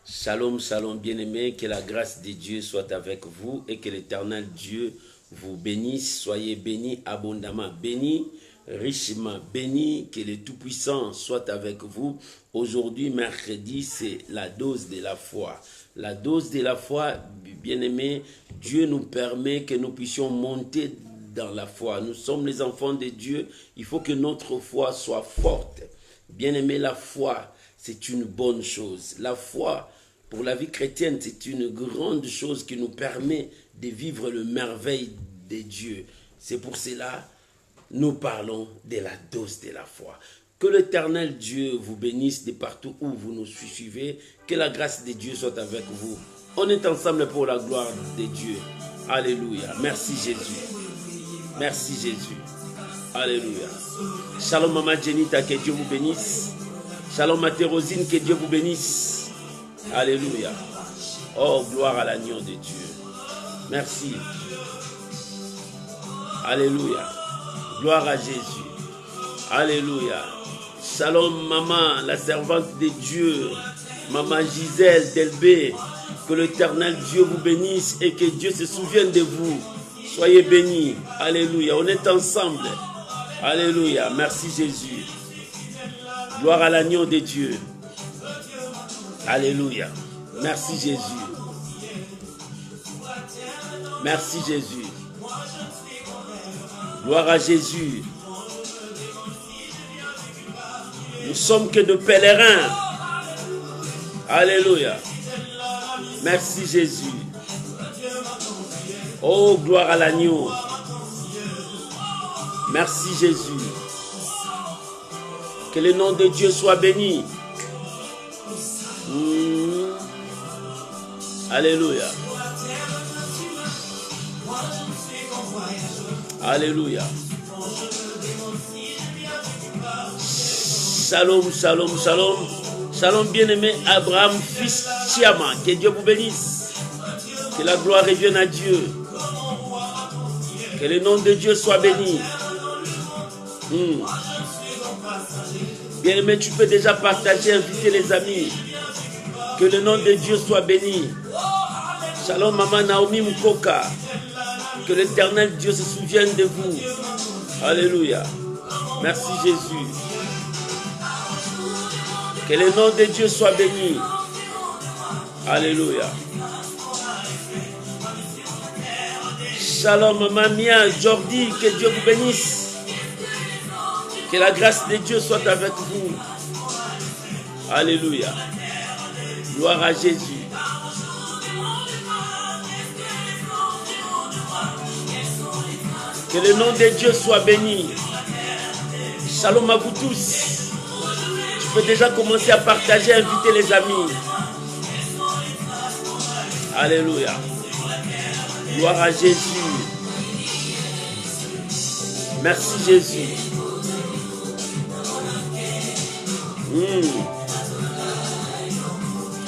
Shalom, shalom, bien-aimés, que la grâce de Dieu soit avec vous et que l'Éternel Dieu vous bénisse. Soyez bénis abondamment, bénis richement, bénis, que le Tout-Puissant soit avec vous. Aujourd'hui, mercredi, c'est la dose de la foi. La dose de la foi, bien-aimés, Dieu nous permet que nous puissions monter dans la foi. Nous sommes les enfants de Dieu, il faut que notre foi soit forte. Bien-aimés, la foi, c'est une bonne chose. La foi, pour la vie chrétienne, c'est une grande chose qui nous permet de vivre le merveille de Dieu. C'est pour cela nous parlons de la dose de la foi. Que l'Éternel Dieu vous bénisse de partout où vous nous suivez. Que la grâce de Dieu soit avec vous. On est ensemble pour la gloire de Dieu. Alléluia. Merci Jésus. Merci Jésus. Alléluia. Shalom Maman Jenita, que Dieu vous bénisse. Shalom Mathérosine, que Dieu vous bénisse. Alléluia. Oh, gloire à l'agneau de Dieu. Merci. Alléluia. Gloire à Jésus. Alléluia. Shalom maman, la servante de Dieu. Maman Gisèle Delbé. Que l'Éternel Dieu vous bénisse et que Dieu se souvienne de vous. Soyez bénis. Alléluia. On est ensemble. Alléluia. Merci Jésus. Gloire à l'agneau de Dieu. Alléluia. Merci Jésus. Merci Jésus. Gloire à Jésus. Nous sommes que de pèlerins. Alléluia. Merci Jésus. Oh, gloire à l'agneau. Merci Jésus. Que le nom de Dieu soit béni. Alléluia. Alléluia. Shalom, shalom, shalom. Shalom, bien-aimé Abraham, fils Chiama. Que Dieu vous bénisse. Que la gloire revienne à Dieu. Que le nom de Dieu soit béni. Bien-aimé, tu peux déjà partager, inviter les amis. Que le nom de Dieu soit béni. Shalom, maman Naomi Mukoka. Que l'Éternel Dieu se souvienne de vous. Alléluia. Merci Jésus. Que le nom de Dieu soit béni. Alléluia. Shalom, maman Mia Jordi. Que Dieu vous bénisse. Que la grâce de Dieu soit avec vous. Alléluia. Gloire à Jésus. Que le nom de Dieu soit béni. Shalom à vous tous. Tu peux déjà commencer à partager, inviter les amis. Alléluia. Gloire à Jésus. Merci Jésus.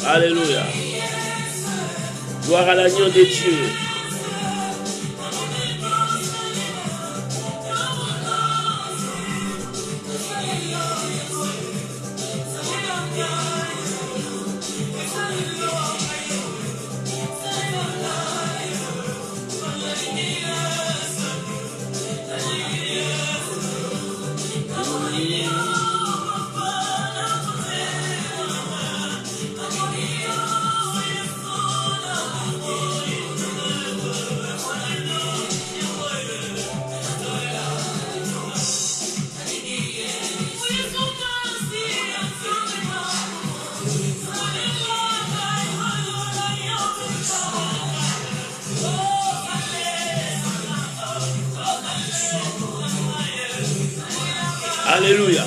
Alléluia. Gloire à l'agneau de Dieu. Alléluia.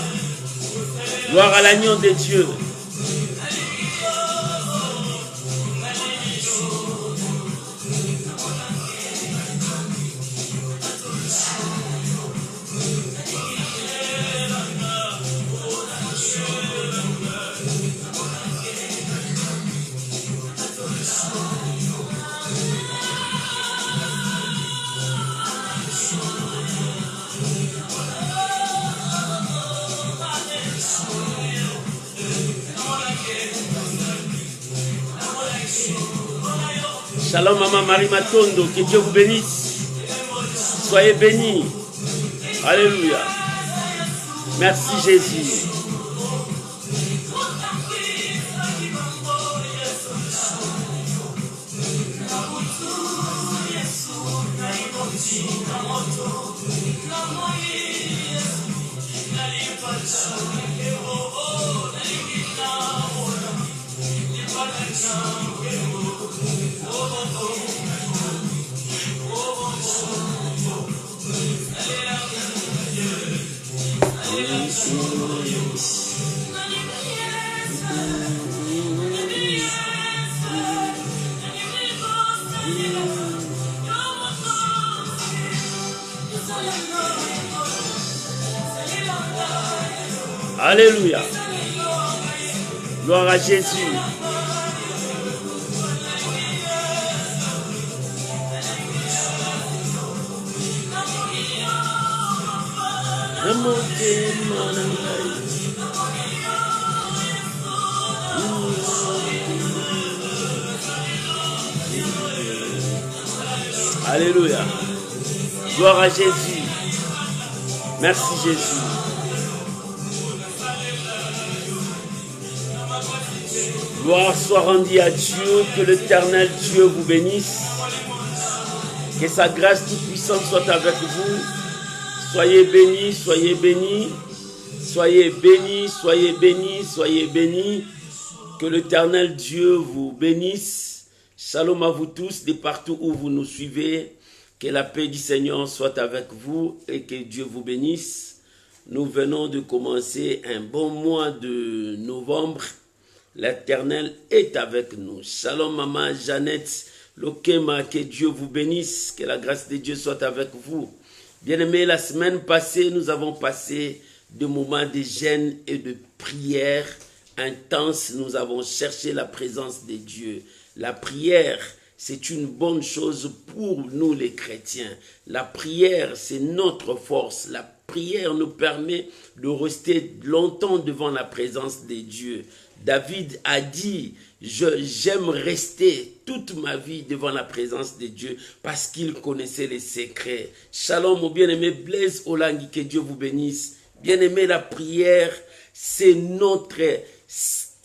Gloire à l'agneau de Dieu. Shalom Maman Marie Matondo, que Dieu vous bénisse. Soyez bénis. Alléluia. Merci Jésus. Alléluia. Gloire à Jésus. Alléluia. Gloire à Jésus. Merci Jésus. Gloire soit rendue à Dieu, que l'Éternel Dieu vous bénisse, que sa grâce toute puissante soit avec vous. Soyez bénis, soyez bénis, soyez bénis, soyez bénis, soyez bénis. Que l'Éternel Dieu vous bénisse. Shalom à vous tous, de partout où vous nous suivez. Que la paix du Seigneur soit avec vous et que Dieu vous bénisse. Nous venons de commencer un bon mois de novembre. L'Éternel est avec nous. Shalom Maman Jeannette Lokema, que Dieu vous bénisse, que la grâce de Dieu soit avec vous. Bien-aimés, la semaine passée, nous avons passé des moments de jeûne et de prière intenses. Nous avons cherché la présence de Dieu. La prière, c'est une bonne chose pour nous les chrétiens. La prière, c'est notre force. La prière nous permet de rester longtemps devant la présence de Dieu. David a dit, j'aime rester toute ma vie devant la présence de Dieu parce qu'il connaissait les secrets. Shalom, mon bien-aimé Blaise Olangi, que Dieu vous bénisse. Bien-aimé, la prière, c'est notre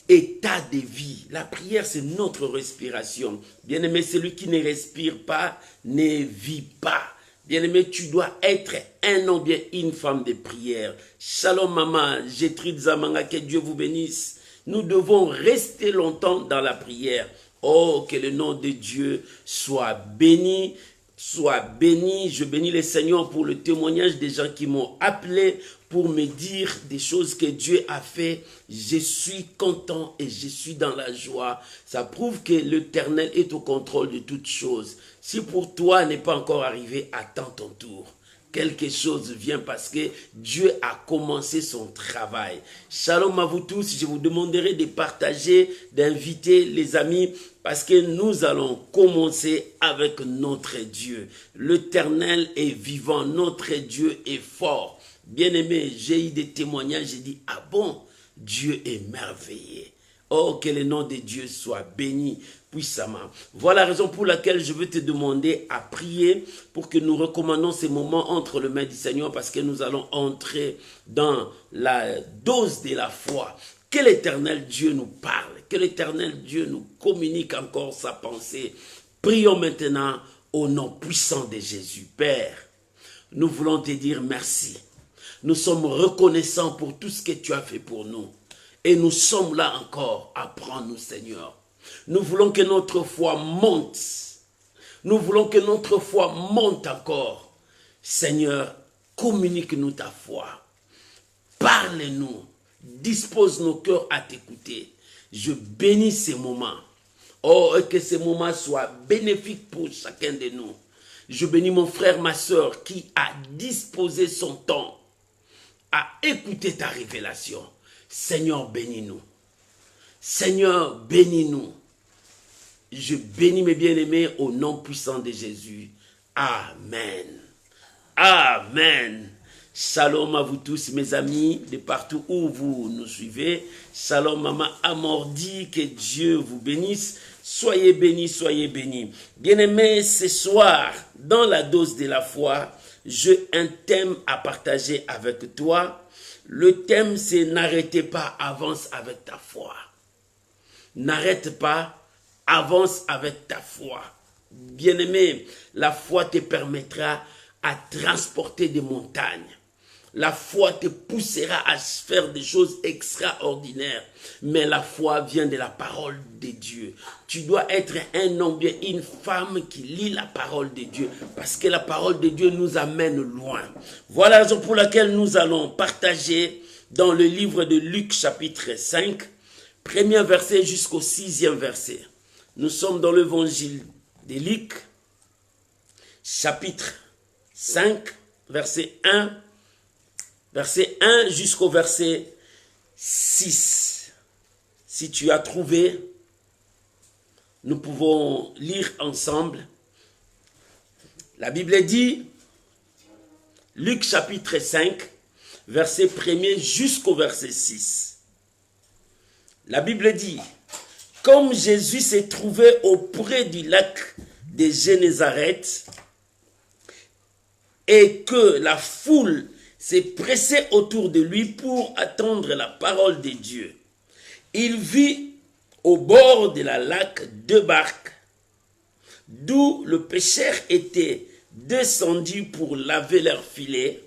état de vie. La prière, c'est notre respiration. Bien-aimé, celui qui ne respire pas ne vit pas. Bien-aimé, tu dois être un homme, bien une femme de prière. Shalom, maman, Gétrude Zamanga, que Dieu vous bénisse. Nous devons rester longtemps dans la prière. Oh, que le nom de Dieu soit béni. Soit béni. Je bénis le Seigneur pour le témoignage des gens qui m'ont appelé pour me dire des choses que Dieu a fait. Je suis content et je suis dans la joie. Ça prouve que l'Éternel est au contrôle de toutes choses. Si pour toi n'est pas encore arrivé, attends ton tour. Quelque chose vient parce que Dieu a commencé son travail. Shalom à vous tous. Je vous demanderai de partager, d'inviter les amis parce que nous allons commencer avec notre Dieu. L'Éternel est vivant, notre Dieu est fort. Bien-aimé, j'ai eu des témoignages, j'ai dit, ah bon, Dieu est merveilleux. Oh, que le nom de Dieu soit béni puissamment. Voilà la raison pour laquelle je veux te demander à prier pour que nous recommandons ces moments entre les mains du Seigneur parce que nous allons entrer dans la dose de la foi. Que l'Éternel Dieu nous parle, que l'Éternel Dieu nous communique encore sa pensée. Prions maintenant au nom puissant de Jésus. Père, nous voulons te dire merci. Nous sommes reconnaissants pour tout ce que tu as fait pour nous. Et nous sommes là encore. Apprends-nous, Seigneur. Nous voulons que notre foi monte. Nous voulons que notre foi monte encore. Seigneur, communique-nous ta foi. Parle-nous. Dispose nos cœurs à t'écouter. Je bénis ces moments. Oh, et que ces moments soient bénéfiques pour chacun de nous. Je bénis mon frère, ma soeur, qui a disposé son temps à écouter ta révélation. Seigneur, bénis-nous. Seigneur, bénis-nous. Je bénis mes bien-aimés au nom puissant de Jésus. Amen. Amen. Shalom à vous tous, mes amis, de partout où vous nous suivez. Shalom, maman Amordi, que Dieu vous bénisse. Soyez bénis, soyez bénis. Bien-aimés, ce soir, dans la dose de la foi, j'ai un thème à partager avec toi. Le thème, c'est n'arrêtez pas, avance avec ta foi. N'arrête pas, avance avec ta foi. Bien-aimé, la foi te permettra à transporter des montagnes. La foi te poussera à faire des choses extraordinaires. Mais la foi vient de la parole de Dieu. Tu dois être un homme bien, une femme qui lit la parole de Dieu. Parce que la parole de Dieu nous amène loin. Voilà la raison pour laquelle nous allons partager dans le livre de Luc chapitre 5, premier verset jusqu'au 6e verset. Nous sommes dans l'évangile de Luc, chapitre 5, verset 1 jusqu'au verset 6. Si tu as trouvé, nous pouvons lire ensemble. La Bible dit, Luc chapitre 5, verset 1er jusqu'au verset 6. La Bible dit, comme Jésus s'est trouvé auprès du lac de Génézareth et que la foule s'est pressée autour de lui pour attendre la parole de Dieu, il vit au bord de la lac deux barques, d'où le pêcheur était descendu pour laver leurs filets.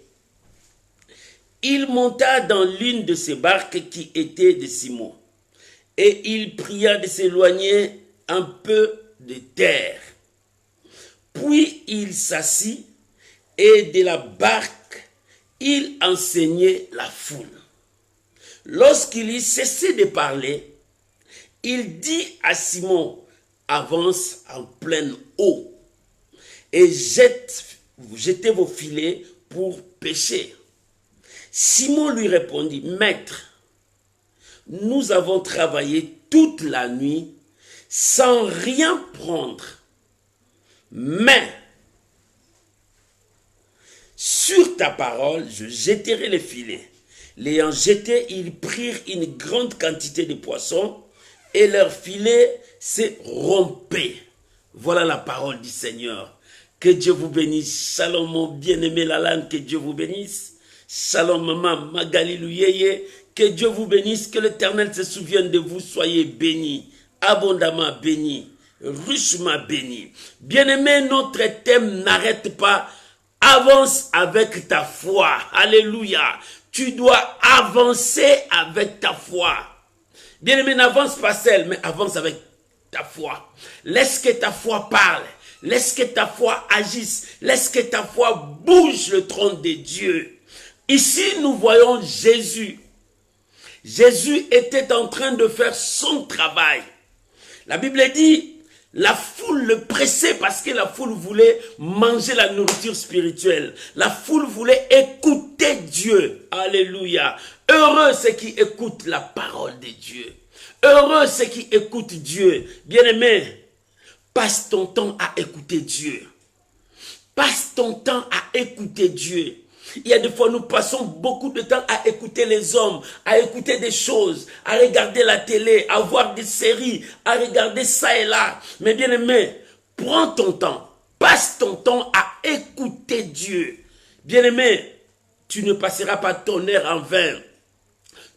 Il monta dans l'une de ces barques qui était de Simon, et il pria de s'éloigner un peu de terre. Puis il s'assit, et de la barque, il enseignait la foule. Lorsqu'il eut cessé de parler, il dit à Simon, avance en pleine eau et jetez vos filets pour pêcher. Simon lui répondit, Maître, nous avons travaillé toute la nuit sans rien prendre, mais sur ta parole, je jetterai les filets. L'ayant jeté, ils prirent une grande quantité de poissons et leurs filets se rompaient. Voilà la parole du Seigneur. Que Dieu vous bénisse. Shalom mon bien-aimé Lalan, que Dieu vous bénisse. Shalom maman Magali Louyeye, que Dieu vous bénisse, que l'Éternel se souvienne de vous. Soyez bénis, abondamment bénis, richement bénis. Bien-aimé, notre thème n'arrête pas. Avance avec ta foi. Alléluia. Tu dois avancer avec ta foi. Bien-aimé, n'avance pas seul, mais avance avec ta foi. Laisse que ta foi parle. Laisse que ta foi agisse. Laisse que ta foi bouge le trône de Dieu. Ici, nous voyons Jésus. Jésus était en train de faire son travail. La Bible dit, la foule le pressait parce que la foule voulait manger la nourriture spirituelle. La foule voulait écouter Dieu. Alléluia. Heureux ceux qui écoutent la parole de Dieu. Heureux ceux qui écoutent Dieu. Bien-aimé, passe ton temps à écouter Dieu. Passe ton temps à écouter Dieu. Il y a des fois, nous passons beaucoup de temps à écouter les hommes, à écouter des choses, à regarder la télé, à voir des séries, à regarder ça et là. Mais bien aimé, prends ton temps, passe ton temps à écouter Dieu. Bien aimé, tu ne passeras pas ton heure en vain.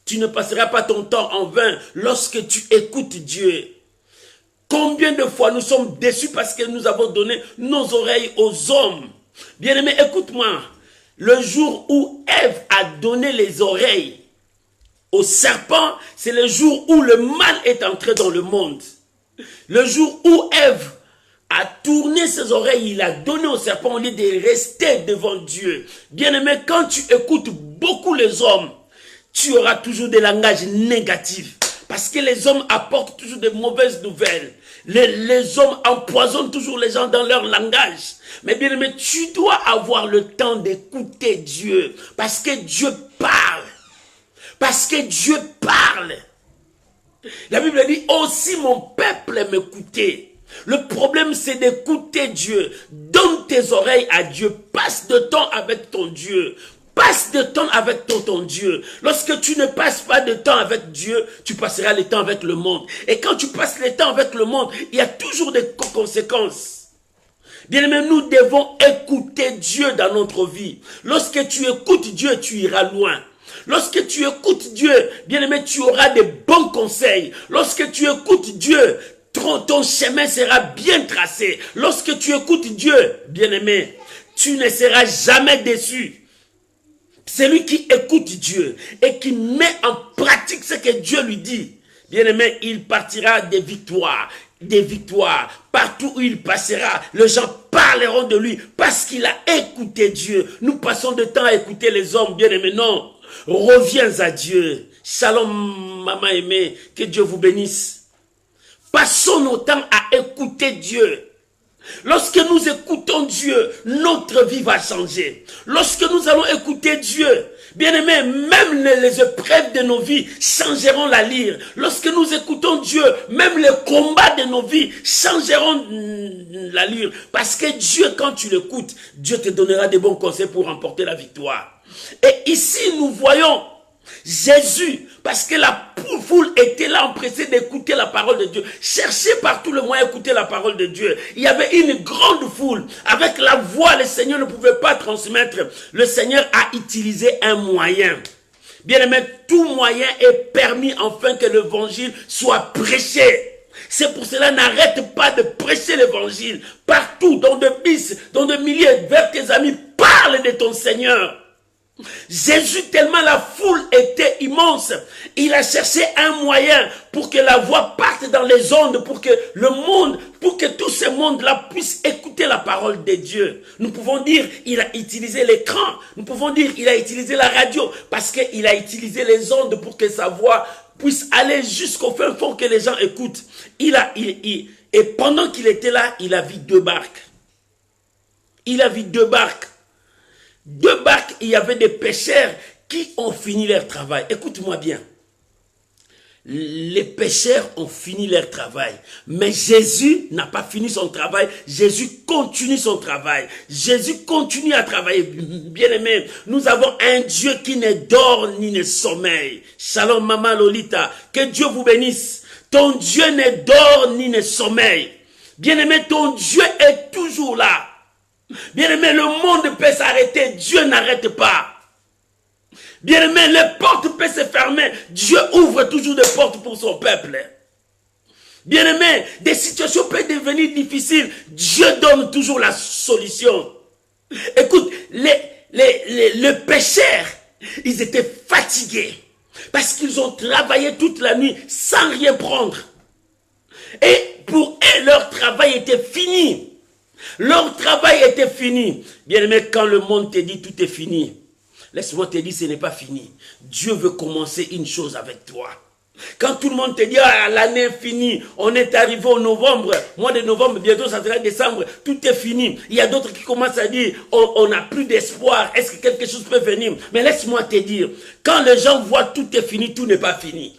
Tu ne passeras pas ton temps en vain lorsque tu écoutes Dieu. Combien de fois nous sommes déçus parce que nous avons donné nos oreilles aux hommes. Bien aimé, écoute-moi. Le jour où Ève a donné les oreilles au serpent, c'est le jour où le mal est entré dans le monde. Le jour où Ève a tourné ses oreilles, il a donné au serpent au lieu de rester devant Dieu. Bien-aimé, quand tu écoutes beaucoup les hommes, tu auras toujours des langages négatifs. Parce que les hommes apportent toujours de mauvaises nouvelles. Les hommes empoisonnent toujours les gens dans leur langage. Mais bien aimé, tu dois avoir le temps d'écouter Dieu. Parce que Dieu parle. Parce que Dieu parle. La Bible dit aussi mon peuple m'écoutait. Le problème c'est d'écouter Dieu. Donne tes oreilles à Dieu. Passe de temps avec ton Dieu. passe de temps avec ton Dieu. Lorsque tu ne passes pas de temps avec Dieu, tu passeras le temps avec le monde. Et quand tu passes le temps avec le monde, il y a toujours des conséquences. Bien-aimé, nous devons écouter Dieu dans notre vie. Lorsque tu écoutes Dieu, tu iras loin. Lorsque tu écoutes Dieu, bien-aimé, tu auras des bons conseils. Lorsque tu écoutes Dieu, ton chemin sera bien tracé. Lorsque tu écoutes Dieu, bien-aimé, tu ne seras jamais déçu. Celui qui écoute Dieu et qui met en pratique ce que Dieu lui dit, bien-aimé, il partira des victoires. Des victoires. Partout où il passera, les gens parleront de lui parce qu'il a écouté Dieu. Nous passons de temps à écouter les hommes, bien-aimés. Non, reviens à Dieu. Shalom, maman aimée, que Dieu vous bénisse. Passons nos temps à écouter Dieu. Lorsque nous écoutons Dieu, notre vie va changer. Lorsque nous allons écouter Dieu, bien-aimés, même les épreuves de nos vies changeront l'allure. Lorsque nous écoutons Dieu, même les combats de nos vies changeront l'allure. Parce que Dieu, quand tu l'écoutes, Dieu te donnera des bons conseils pour remporter la victoire. Et ici, nous voyons Jésus, parce que la foule était là empressée d'écouter la parole de Dieu. Cherchez par tout le moyen d'écouter la parole de Dieu. Il y avait une grande foule. Avec la voix, le Seigneur ne pouvait pas transmettre. Le Seigneur a utilisé un moyen. Bien aimé, tout moyen est permis afin que l'évangile soit prêché. C'est pour cela, n'arrête pas de prêcher l'évangile. Partout, dans des bus, dans des milliers, vers tes amis, parle de ton Seigneur. Jésus, tellement la foule était immense, il a cherché un moyen pour que la voix parte dans les ondes, pour que le monde, pour que tout ce monde-là puisse écouter la parole de Dieu. Nous pouvons dire il a utilisé l'écran, nous pouvons dire il a utilisé la radio, parce qu'il a utilisé les ondes pour que sa voix puisse aller jusqu'au fin fond que les gens écoutent. Et pendant qu'il était là, il a vu 2 barques. Il a vu 2 barques. 2 barques, il y avait des pêcheurs qui ont fini leur travail. Écoute-moi bien. Les pêcheurs ont fini leur travail. Mais Jésus n'a pas fini son travail. Jésus continue son travail. Jésus continue à travailler. Bien-aimé, nous avons un Dieu qui ne dort ni ne sommeille. Shalom, maman Lolita. Que Dieu vous bénisse. Ton Dieu ne dort ni ne sommeille. Bien-aimé, ton Dieu est toujours là. Bien-aimé, le monde peut s'arrêter, Dieu n'arrête pas. Bien-aimé, les portes peuvent se fermer, Dieu ouvre toujours des portes pour son peuple. Bien-aimé, des situations peuvent devenir difficiles, Dieu donne toujours la solution. Écoute, les pécheurs, ils étaient fatigués parce qu'ils ont travaillé toute la nuit sans rien prendre. Et pour eux, leur travail était fini. Leur travail était fini. Bien-aimé, quand le monde te dit tout est fini, laisse-moi te dire ce n'est pas fini. Dieu veut commencer une chose avec toi. Quand tout le monde te dit ah, l'année est finie, on est arrivé au novembre, mois de novembre, bientôt ça sera décembre, tout est fini. Il y a d'autres qui commencent à dire on n'a plus d'espoir, est-ce que quelque chose peut venir? Mais laisse-moi te dire, quand les gens voient tout est fini, tout n'est pas fini.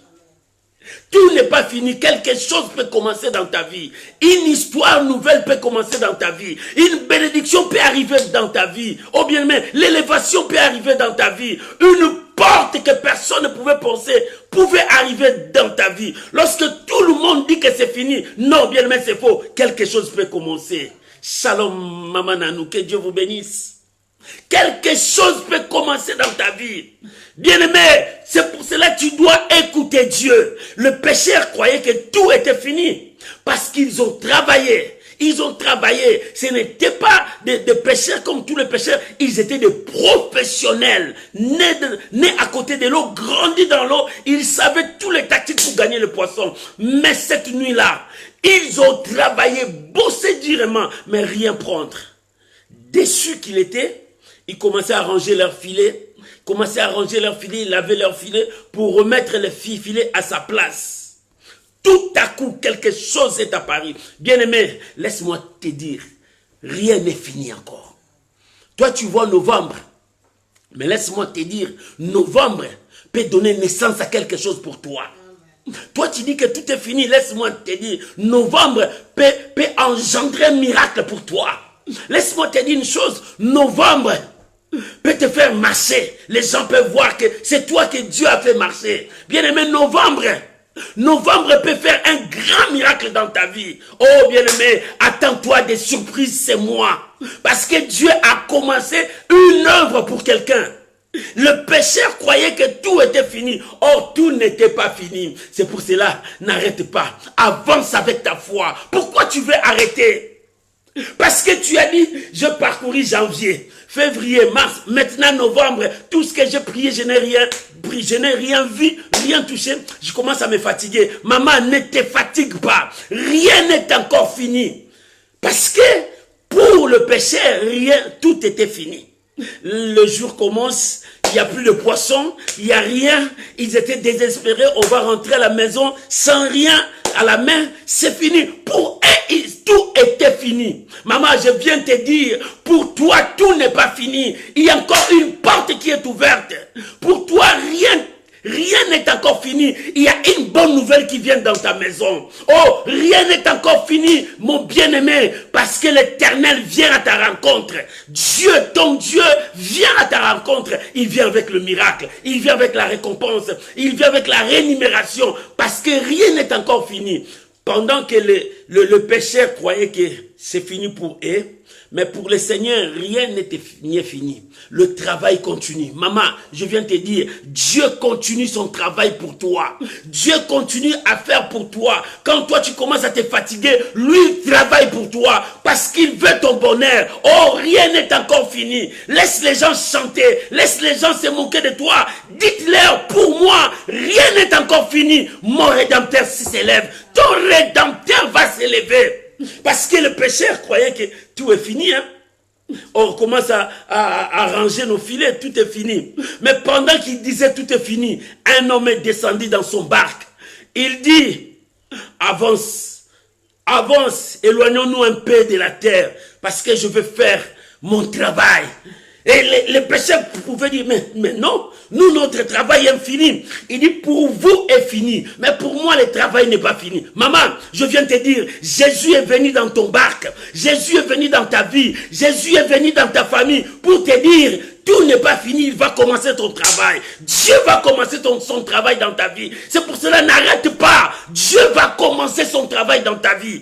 Tout n'est pas fini. Quelque chose peut commencer dans ta vie. Une histoire nouvelle peut commencer dans ta vie. Une bénédiction peut arriver dans ta vie. Oh bien aimé, l'élévation peut arriver dans ta vie. Une porte que personne ne pouvait penser pouvait arriver dans ta vie. Lorsque tout le monde dit que c'est fini, non, bien aimé, c'est faux. Quelque chose peut commencer. Shalom, maman Nanou, que Dieu vous bénisse. Quelque chose peut commencer dans ta vie. Bien-aimé, c'est pour cela que tu dois écouter Dieu. Le pécheur croyait que tout était fini. Parce qu'ils ont travaillé. Ils ont travaillé. Ce n'étaient pas des pécheurs comme tous les pécheurs. Ils étaient des professionnels. Nés à côté de l'eau, grandis dans l'eau. Ils savaient tous les tactiques pour gagner le poisson. Mais cette nuit-là, ils ont travaillé, bossé durement, mais rien prendre. Déçus qu'il était, ils commençaient à ranger leurs filets. Ils lavaient leurs filets pour remettre les filets à sa place. Tout à coup, quelque chose est apparu. Bien-aimé, laisse-moi te dire, rien n'est fini encore. Toi, tu vois novembre. Mais laisse-moi te dire, novembre peut donner naissance à quelque chose pour toi. Toi, tu dis que tout est fini. Laisse-moi te dire, novembre peut engendrer un miracle pour toi. Laisse-moi te dire une chose, novembre peut te faire marcher. Les gens peuvent voir que c'est toi que Dieu a fait marcher. Bien-aimé, Novembre peut faire un grand miracle dans ta vie. Oh bien-aimé, attends-toi des surprises, c'est moi. Parce que Dieu a commencé une œuvre pour quelqu'un. Le pécheur croyait que tout était fini. Or, tout n'était pas fini. C'est pour cela, n'arrête pas. Avance avec ta foi. Pourquoi tu veux arrêter? Parce que tu as dit, je parcouris janvier, février, mars, maintenant novembre, tout ce que j'ai prié, je n'ai rien pris, je n'ai rien vu, rien touché, je commence à me fatiguer. Maman, ne te fatigue pas, rien n'est encore fini. Parce que pour le péché, rien, tout était fini. Le jour commence, il n'y a plus de poisson, il n'y a rien, ils étaient désespérés, on va rentrer à la maison sans rien à la main, c'est fini. Pour eux, tout était fini. Maman, je viens te dire, pour toi, tout n'est pas fini. Il y a encore une porte qui est ouverte. Pour toi, rien n'est encore fini. Il y a une bonne nouvelle qui vient dans ta maison. Oh, rien n'est encore fini, mon bien-aimé, parce que l'Éternel vient à ta rencontre. Dieu, ton Dieu, vient à ta rencontre. Il vient avec le miracle. Il vient avec la récompense. Il vient avec la rémunération, parce que rien n'est encore fini. Pendant que le pécheur croyait que c'est fini pour eux, mais pour le Seigneur, rien n'est fini. Le travail continue. Maman, je viens te dire, Dieu continue son travail pour toi. Dieu continue à faire pour toi. Quand toi, tu commences à te fatiguer, lui, il travaille pour toi parce qu'il veut ton bonheur. Oh, rien n'est encore fini. Laisse les gens chanter. Laisse les gens se moquer de toi. Dites-leur, pour moi, rien n'est encore fini. Mon Rédempteur s'élève. Ton Rédempteur va s'élever. Parce que le pécheur croyait que tout est fini. Hein? On commence à ranger nos filets, tout est fini. Mais pendant qu'il disait tout est fini, un homme est descendu dans son barque. Il dit, avance, avance, éloignons-nous un peu de la terre, parce que je veux faire mon travail. Et les pécheurs pouvaient dire, mais non, nous, notre travail est fini. Il dit, pour vous est fini. Mais pour moi, le travail n'est pas fini. Maman, je viens te dire, Jésus est venu dans ton barque. Jésus est venu dans ta vie. Jésus est venu dans ta famille pour te dire, tout n'est pas fini, il va commencer ton travail. Dieu va commencer son travail dans ta vie. C'est pour cela, n'arrête pas. Dieu va commencer son travail dans ta vie.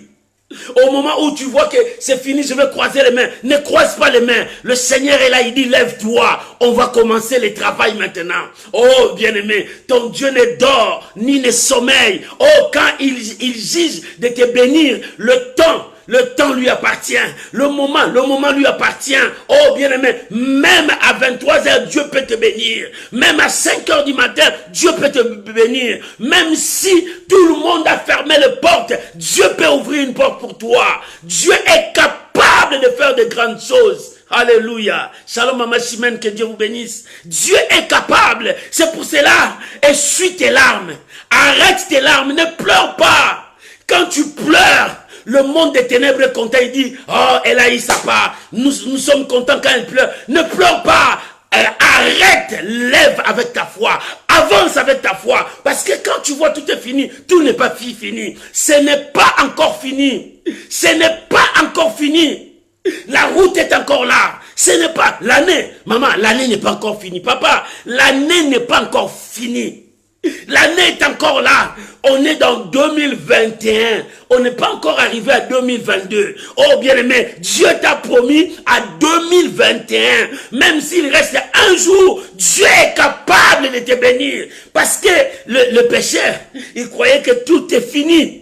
Au moment où tu vois que c'est fini, je vais croiser les mains. Ne croise pas les mains. Le Seigneur est là, il dit, lève-toi. On va commencer le travail maintenant. Oh, bien-aimé, ton Dieu ne dort, ni ne sommeille. Oh, quand il juge de te bénir, le temps lui appartient. Le moment lui appartient. Oh, bien-aimé, même à 23h, Dieu peut te bénir. Même à 5h du matin, Dieu peut te bénir. Même si tout le monde a fermé les portes, Dieu peut ouvrir une porte pour toi. Dieu est capable de faire de grandes choses. Alléluia. Shalom Maman Chimène, que Dieu vous bénisse. Dieu est capable. C'est pour cela, essuie tes larmes. Arrête tes larmes, ne pleure pas. Quand tu pleures, le monde des ténèbres est content, il dit, oh, elle a eu sa part. Nous sommes contents quand elle pleure. Ne pleure pas. Arrête, lève avec ta foi. Avance avec ta foi. Parce que quand tu vois tout est fini, tout n'est pas fini. Ce n'est pas encore fini. Ce n'est pas encore fini. La route est encore là. Ce n'est pas l'année. Maman, l'année n'est pas encore finie. Papa, l'année n'est pas encore finie. L'année est encore là. On est dans 2021. On n'est pas encore arrivé à 2022. Oh bien-aimé, Dieu t'a promis à 2021. Même s'il reste un jour, Dieu est capable de te bénir. Parce que le pécheur, il croyait que tout est fini.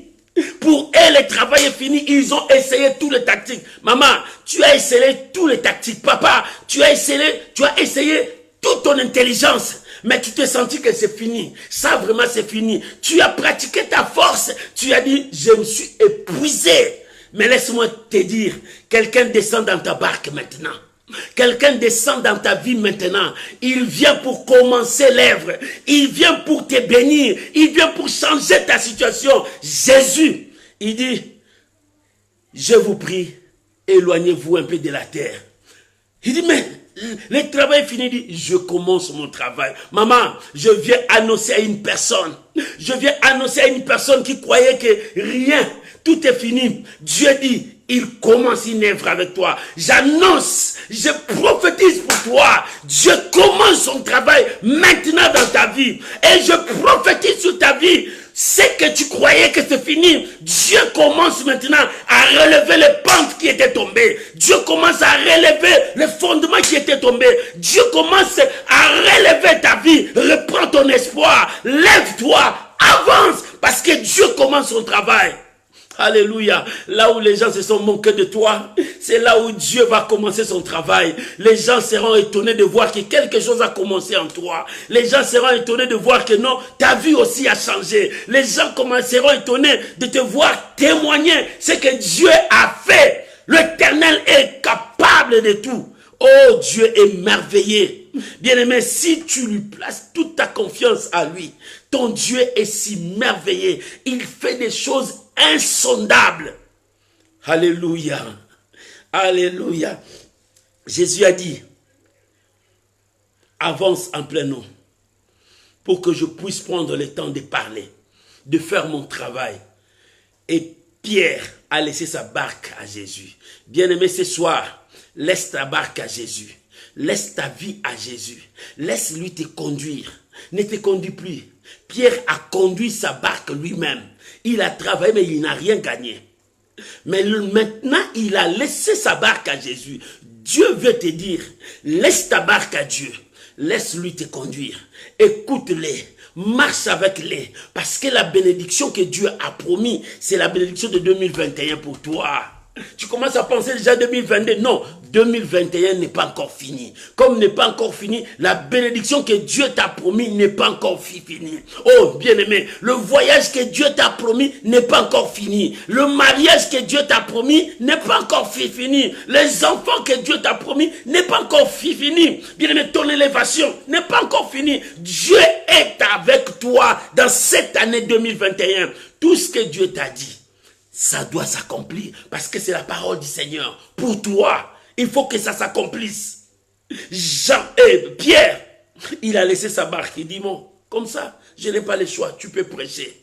Pour eux, le travail est fini. Ils ont essayé toutes les tactiques. Maman, tu as essayé toutes les tactiques. Papa, tu as essayé toute ton intelligence. Mais tu t'es senti que c'est fini. Ça, vraiment, c'est fini. Tu as pratiqué ta force. Tu as dit, je me suis épuisé. Mais laisse-moi te dire, quelqu'un descend dans ta barque maintenant. Quelqu'un descend dans ta vie maintenant. Il vient pour commencer l'œuvre. Il vient pour te bénir. Il vient pour changer ta situation. Jésus, il dit, je vous prie, éloignez-vous un peu de la terre. Il dit, mais le travail est fini, il dit, je commence mon travail. Maman, je viens annoncer à une personne. Je viens annoncer à une personne qui croyait que rien, tout est fini. Dieu dit, il commence une œuvre avec toi. J'annonce, je prophétise pour toi. Dieu commence son travail maintenant dans ta vie. Et je prophétise sur ta vie. C'est que tu croyais que c'est fini. Dieu commence maintenant à relever les pentes qui étaient tombées. Dieu commence à relever les fondements qui étaient tombés. Dieu commence à relever ta vie. Reprends ton espoir. Lève-toi. Avance. Parce que Dieu commence son travail. Alléluia. Là où les gens se sont moqués de toi, c'est là où Dieu va commencer son travail. Les gens seront étonnés de voir que quelque chose a commencé en toi. Les gens seront étonnés de voir que non, ta vie aussi a changé. Les gens seront étonnés de te voir témoigner ce que Dieu a fait. L'Éternel est capable de tout. Oh, Dieu est merveilleux. Bien-aimé, si tu lui places toute ta confiance à lui, ton Dieu est si merveilleux. Il fait des choses insondables. Alléluia. Alléluia. Jésus a dit, avance en plein nom pour que je puisse prendre le temps de parler, de faire mon travail. Et Pierre a laissé sa barque à Jésus. Bien-aimé, ce soir, laisse ta barque à Jésus. Laisse ta vie à Jésus. Laisse-lui te conduire. Ne te conduis plus. Pierre a conduit sa barque lui-même. Il a travaillé, mais il n'a rien gagné. Mais maintenant, il a laissé sa barque à Jésus. Dieu veut te dire, laisse ta barque à Dieu. Laisse-lui te conduire. Écoute-les. Marche avec les. Parce que la bénédiction que Dieu a promis, c'est la bénédiction de 2021 pour toi. Tu commences à penser déjà 2022. Non, 2021 n'est pas encore fini. Comme n'est pas encore fini, la bénédiction que Dieu t'a promis n'est pas encore finie. Oh, bien-aimé, le voyage que Dieu t'a promis n'est pas encore fini. Le mariage que Dieu t'a promis n'est pas encore fini. Les enfants que Dieu t'a promis n'est pas encore fini. Bien-aimé, ton élévation n'est pas encore finie. Dieu est avec toi dans cette année 2021. Tout ce que Dieu t'a dit, ça doit s'accomplir parce que c'est la parole du Seigneur. Pour toi, il faut que ça s'accomplisse. Pierre, il a laissé sa barque. Il dit, bon, comme ça, je n'ai pas le choix, tu peux prêcher.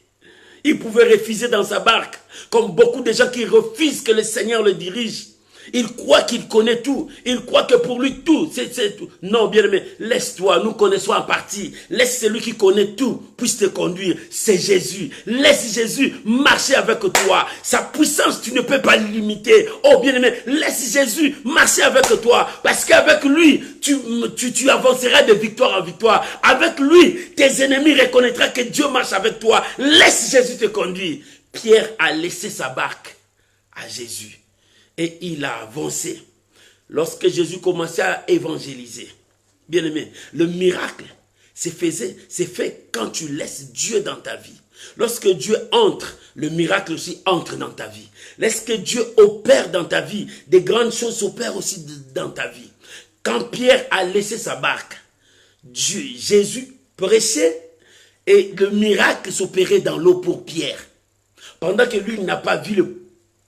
Il pouvait refuser dans sa barque, comme beaucoup de gens qui refusent que le Seigneur le dirige. Il croit qu'il connaît tout. Il croit que pour lui tout, c'est tout. Non, bien-aimé, laisse-toi, nous connaissons en partie. Laisse celui qui connaît tout puisse te conduire. C'est Jésus. Laisse Jésus marcher avec toi. Sa puissance, tu ne peux pas limiter. Oh, bien-aimé, laisse Jésus marcher avec toi. Parce qu'avec lui, tu avanceras de victoire en victoire. Avec lui, tes ennemis reconnaîtront que Dieu marche avec toi. Laisse Jésus te conduire. Pierre a laissé sa barque à Jésus. Et il a avancé. Lorsque Jésus commençait à évangéliser, bien aimé, le miracle c'est fait quand tu laisses Dieu dans ta vie. Lorsque Dieu entre, le miracle aussi entre dans ta vie. Lorsque Dieu opère dans ta vie, des grandes choses s'opèrent aussi dans ta vie. Quand Pierre a laissé sa barque, Jésus prêchait et le miracle s'opérait dans l'eau pour Pierre. Pendant que lui n'a pas vu le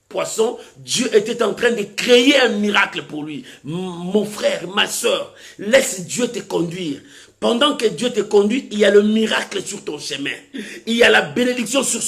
poisson, Dieu était en train de créer un miracle pour lui. Mon frère, ma soeur, laisse Dieu te conduire. Pendant que Dieu te conduit, il y a le miracle sur ton chemin. Il y a la bénédiction sur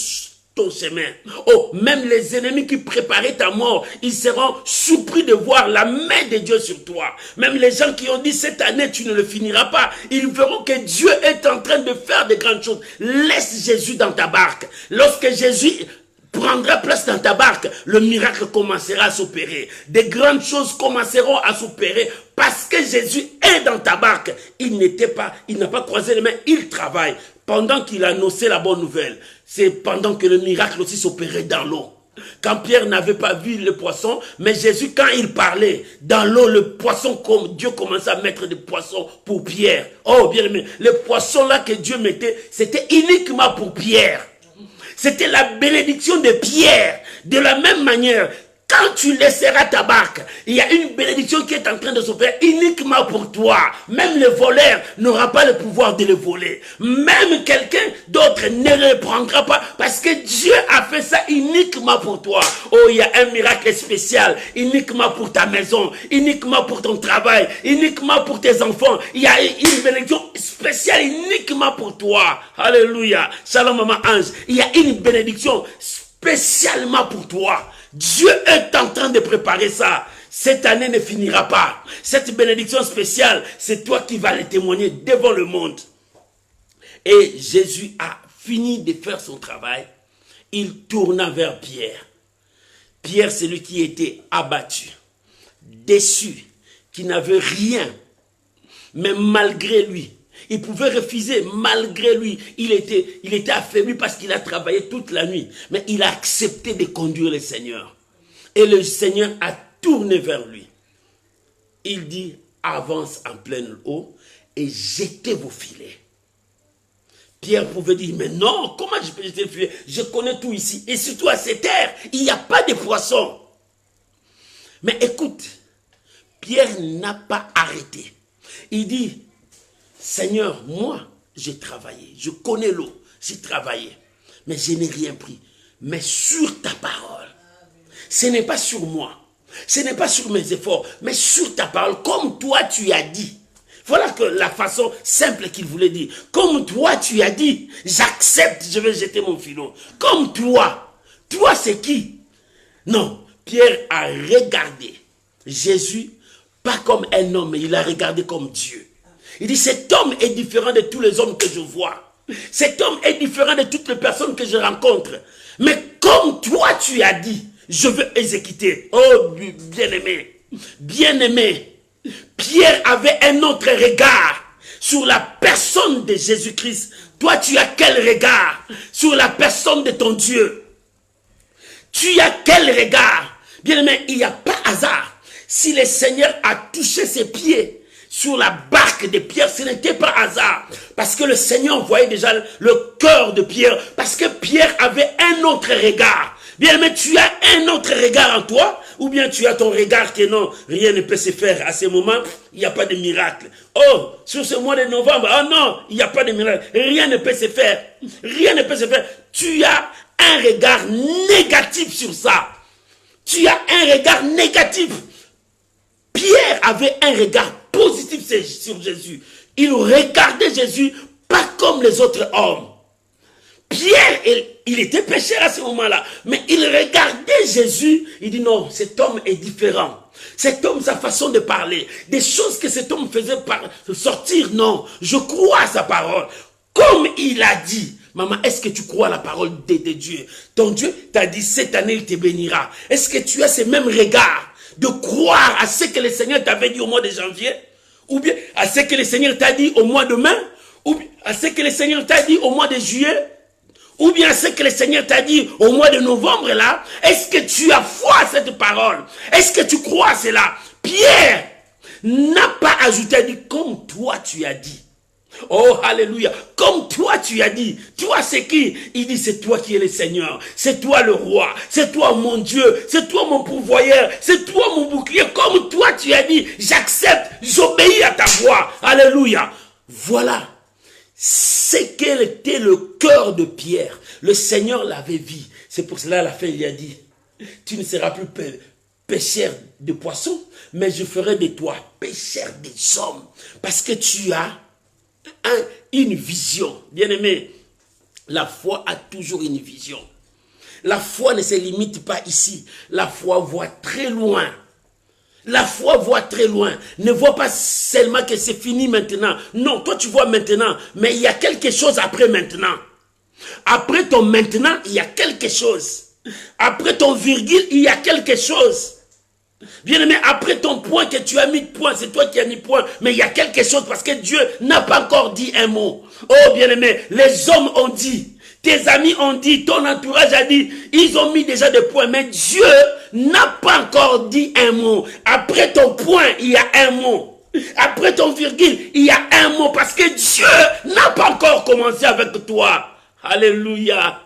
ton chemin. Oh, même les ennemis qui préparaient ta mort, ils seront surpris de voir la main de Dieu sur toi. Même les gens qui ont dit cette année tu ne le finiras pas, ils verront que Dieu est en train de faire de grandes choses. Laisse Jésus dans ta barque. Lorsque Jésus prendra place dans ta barque, le miracle commencera à s'opérer. Des grandes choses commenceront à s'opérer parce que Jésus est dans ta barque. Il n'a pas croisé les mains, il travaille. Pendant qu'il annonçait la bonne nouvelle, c'est pendant que le miracle aussi s'opérait dans l'eau. Quand Pierre n'avait pas vu le poisson, mais Jésus, quand il parlait dans l'eau, le poisson, comme Dieu commençait à mettre des poissons pour Pierre. Oh, bien aimé, le poisson là que Dieu mettait, c'était uniquement pour Pierre. C'était la bénédiction de Pierre. De la même manière, quand tu laisseras ta barque, il y a une bénédiction qui est en train de s'opérer uniquement pour toi. Même le voleur n'aura pas le pouvoir de le voler. Même quelqu'un d'autre ne le prendra pas parce que Dieu a fait ça uniquement pour toi. Oh, il y a un miracle spécial uniquement pour ta maison, uniquement pour ton travail, uniquement pour tes enfants. Il y a une bénédiction spéciale uniquement pour toi. Alléluia. Shalom, maman ange. Il y a une bénédiction spéciale spécialement pour toi. Dieu est en train de préparer ça. Cette année ne finira pas. Cette bénédiction spéciale, c'est toi qui vas le témoigner devant le monde. Et Jésus a fini de faire son travail. Il tourna vers Pierre. Pierre, c'est lui qui était abattu, déçu, qui n'avait rien. Mais malgré lui, il pouvait refuser, malgré lui. Il était affaibli parce qu'il a travaillé toute la nuit. Mais il a accepté de conduire le Seigneur. Et le Seigneur a tourné vers lui. Il dit, avance en pleine eau et jetez vos filets. Pierre pouvait dire, mais non, comment je peux jeter le filet? Je connais tout ici. Et surtout à cette terre, il n'y a pas de poissons. Mais écoute, Pierre n'a pas arrêté. Il dit, Seigneur, moi, j'ai travaillé. Je connais l'eau. J'ai travaillé. Mais je n'ai rien pris. Mais sur ta parole. Ce n'est pas sur moi. Ce n'est pas sur mes efforts. Mais sur ta parole. Comme toi, tu as dit. Voilà que la façon simple qu'il voulait dire. Comme toi, tu as dit, j'accepte, je vais jeter mon filon. Comme toi. Toi, c'est qui? Non. Pierre a regardé Jésus, pas comme un homme, mais il a regardé comme Dieu. Il dit, cet homme est différent de tous les hommes que je vois. Cet homme est différent de toutes les personnes que je rencontre. Mais comme toi, tu as dit, je veux exécuter. Oh, bien-aimé, bien-aimé. Pierre avait un autre regard sur la personne de Jésus-Christ. Toi, tu as quel regard sur la personne de ton Dieu? Tu as quel regard? Bien-aimé, il n'y a pas hasard. Si le Seigneur a touché ses pieds sur la barque de Pierre, ce n'était pas hasard. Parce que le Seigneur voyait déjà le cœur de Pierre. Parce que Pierre avait un autre regard. Bien, mais tu as un autre regard en toi, ou bien tu as ton regard que non, rien ne peut se faire. À ce moment, il n'y a pas de miracle. Oh, sur ce mois de novembre, oh non, il n'y a pas de miracle. Rien ne peut se faire. Rien ne peut se faire. Tu as un regard négatif sur ça. Tu as un regard négatif. Pierre avait un regard positif sur Jésus. Il regardait Jésus pas comme les autres hommes. Pierre, il était pécheur à ce moment-là, mais il regardait Jésus, il dit non, cet homme est différent. Cet homme, sa façon de parler, des choses que cet homme faisait sortir, non, je crois à sa parole. Comme il a dit, maman, est-ce que tu crois à la parole de Dieu? Ton Dieu t'a dit, cette année, il te bénira. Est-ce que tu as ce même regard de croire à ce que le Seigneur t'avait dit au mois de janvier? Ou bien à ce que le Seigneur t'a dit au mois de mai? Ou bien à ce que le Seigneur t'a dit au mois de juillet? Ou bien ce que le Seigneur t'a dit au mois de novembre là, est-ce que tu as foi à cette parole? Est-ce que tu crois à cela? Pierre n'a pas ajouté, a dit, comme toi tu as dit. Oh, alléluia. Comme toi tu as dit. Toi c'est qui? Il dit, c'est toi qui es le Seigneur. C'est toi le roi. C'est toi mon Dieu. C'est toi mon pourvoyeur. C'est toi mon bouclier. Comme toi tu as dit, j'accepte, j'obéis à ta voix. Alléluia. Voilà. C'est quel était le cœur de Pierre. Le Seigneur l'avait vu. C'est pour cela à la fin il a dit, tu ne seras plus pêcheur de poissons, mais je ferai de toi pêcheur des hommes. Parce que tu as une vision. Bien-aimé, la foi a toujours une vision. La foi ne se limite pas ici. La foi voit très loin. La foi voit très loin. Ne voit pas seulement que c'est fini maintenant. Non, toi tu vois maintenant. Mais il y a quelque chose après maintenant. Après ton maintenant, il y a quelque chose. Après ton virgule, il y a quelque chose. Bien-aimé, après ton point que tu as mis de point, c'est toi qui as mis point. Mais il y a quelque chose parce que Dieu n'a pas encore dit un mot. Oh bien-aimé, les hommes ont dit. Tes amis ont dit, ton entourage a dit, ils ont mis déjà des points, mais Dieu n'a pas encore dit un mot. Après ton point, il y a un mot. Après ton virgule, il y a un mot, parce que Dieu n'a pas encore commencé avec toi. Alléluia.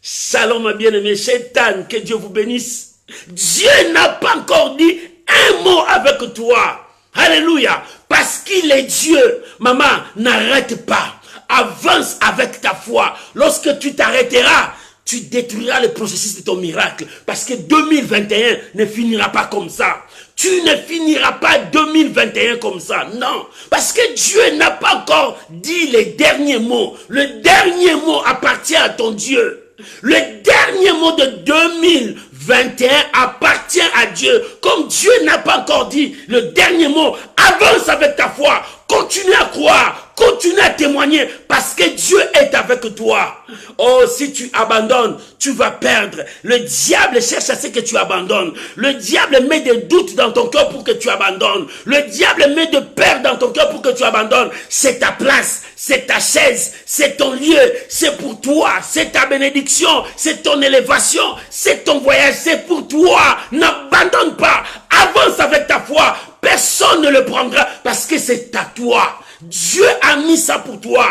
Shalom, ma bien-aimé, Shaitan, que Dieu vous bénisse. Dieu n'a pas encore dit un mot avec toi. Alléluia. Parce qu'il est Dieu. Maman, n'arrête pas. Avance avec ta foi. Lorsque tu t'arrêteras, tu détruiras le processus de ton miracle. Parce que 2021 ne finira pas comme ça. Tu ne finiras pas 2021 comme ça. Non. Parce que Dieu n'a pas encore dit les derniers mots. Le dernier mot appartient à ton Dieu. Le dernier mot de 2021 appartient à Dieu. Comme Dieu n'a pas encore dit le dernier mot, avance avec ta foi. Continue à croire, continue à témoigner parce que Dieu est avec toi. Oh, si tu abandonnes, tu vas perdre. Le diable cherche à ce que tu abandonnes. Le diable met des doutes dans ton cœur pour que tu abandonnes. Le diable met de peur dans ton cœur pour que tu abandonnes. C'est ta place, c'est ta chaise, c'est ton lieu, c'est pour toi, c'est ta bénédiction, c'est ton élévation, c'est ton voyage, c'est pour toi. N'abandonne pas, avance avec ta foi. Personne ne le prendra parce que c'est à toi. Dieu a mis ça pour toi.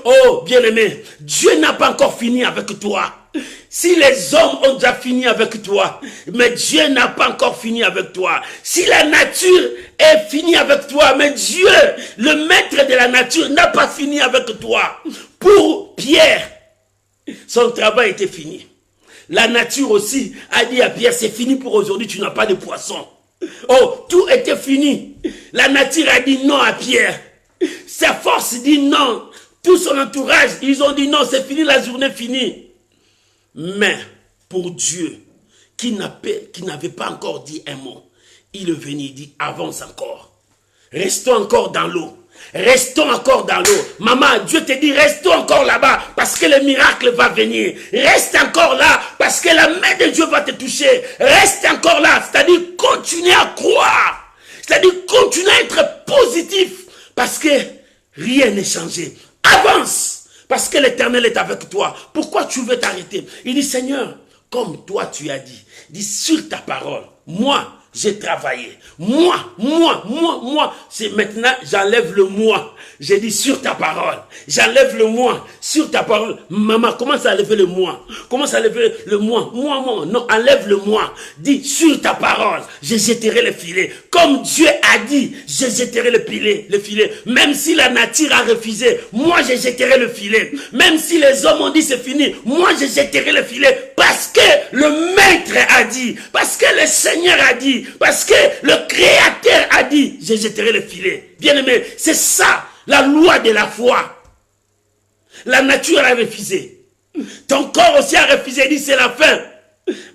Oh, bien-aimé, Dieu n'a pas encore fini avec toi. Si les hommes ont déjà fini avec toi, mais Dieu n'a pas encore fini avec toi. Si la nature est finie avec toi, mais Dieu, le maître de la nature, n'a pas fini avec toi. Pour Pierre, son travail était fini. La nature aussi a dit à Pierre, c'est fini pour aujourd'hui, tu n'as pas de poisson. Oh, tout était fini. La nature a dit non à Pierre. Sa force dit non. Tout son entourage, ils ont dit non, c'est fini, la journée finie. Mais pour Dieu, qui n'avait pas encore dit un mot, il est venu, il dit avance encore. Restons encore dans l'eau. Restons encore dans l'eau. Maman, Dieu te dit, restons encore là-bas parce que le miracle va venir. Reste encore là parce que la main de Dieu va te toucher. Reste encore là, c'est-à-dire continue à croire. C'est-à-dire continue à être positif parce que rien n'est changé. Avance parce que l'Éternel est avec toi. Pourquoi tu veux t'arrêter? Il dit, Seigneur, comme toi tu as dit, dis sur ta parole, moi, j'ai travaillé. Moi. C'est maintenant, j'enlève le moi. J'ai dit sur ta parole. J'enlève le moi sur ta parole. Maman, commence à enlever le moi. Commence à enlever le moi. Moi. Non, enlève le moi. Dis sur ta parole. Je jetterai le filet. Comme Dieu a dit, je jetterai le filet. Même si la nature a refusé, moi je jetterai le filet. Même si les hommes ont dit c'est fini, moi je jetterai le filet. Parce que le maître a dit, parce que le Seigneur a dit, parce que le Créateur a dit, je jetterai le filet. Bien-aimé, c'est ça, la loi de la foi. La nature a refusé. Ton corps aussi a refusé, il dit c'est la fin.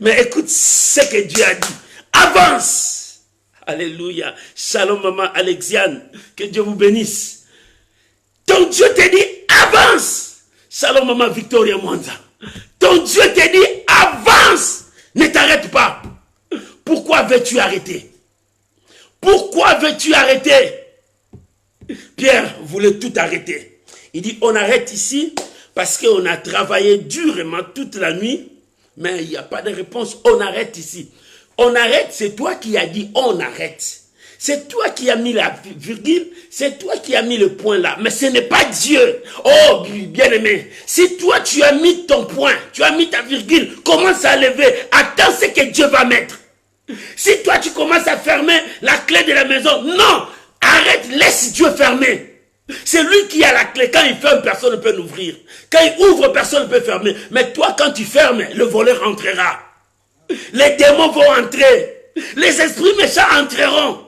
Mais écoute ce que Dieu a dit. Avance. Alléluia. Shalom maman Alexiane. Que Dieu vous bénisse. Ton Dieu te dit avance. Shalom maman Victoria Mwanza. Ton Dieu te dit avance. Ne t'arrête pas. Pourquoi veux-tu arrêter? Pourquoi veux-tu arrêter? Pierre voulait tout arrêter. Il dit on arrête ici parce qu'on a travaillé durement toute la nuit. Mais il n'y a pas de réponse. On arrête ici. On arrête, c'est toi qui as dit on arrête. C'est toi qui as mis la virgule, c'est toi qui as mis le point là. Mais ce n'est pas Dieu. Oh, bien-aimé, si toi tu as mis ton point, tu as mis ta virgule, commence à lever. Attends ce que Dieu va mettre. Si toi tu commences à fermer la clé de la maison, non, arrête, laisse Dieu fermer. C'est lui qui a la clé. Quand il ferme, personne ne peut l'ouvrir. Quand il ouvre, personne ne peut fermer. Mais toi, quand tu fermes, le voleur entrera. Les démons vont entrer. Les esprits méchants entreront.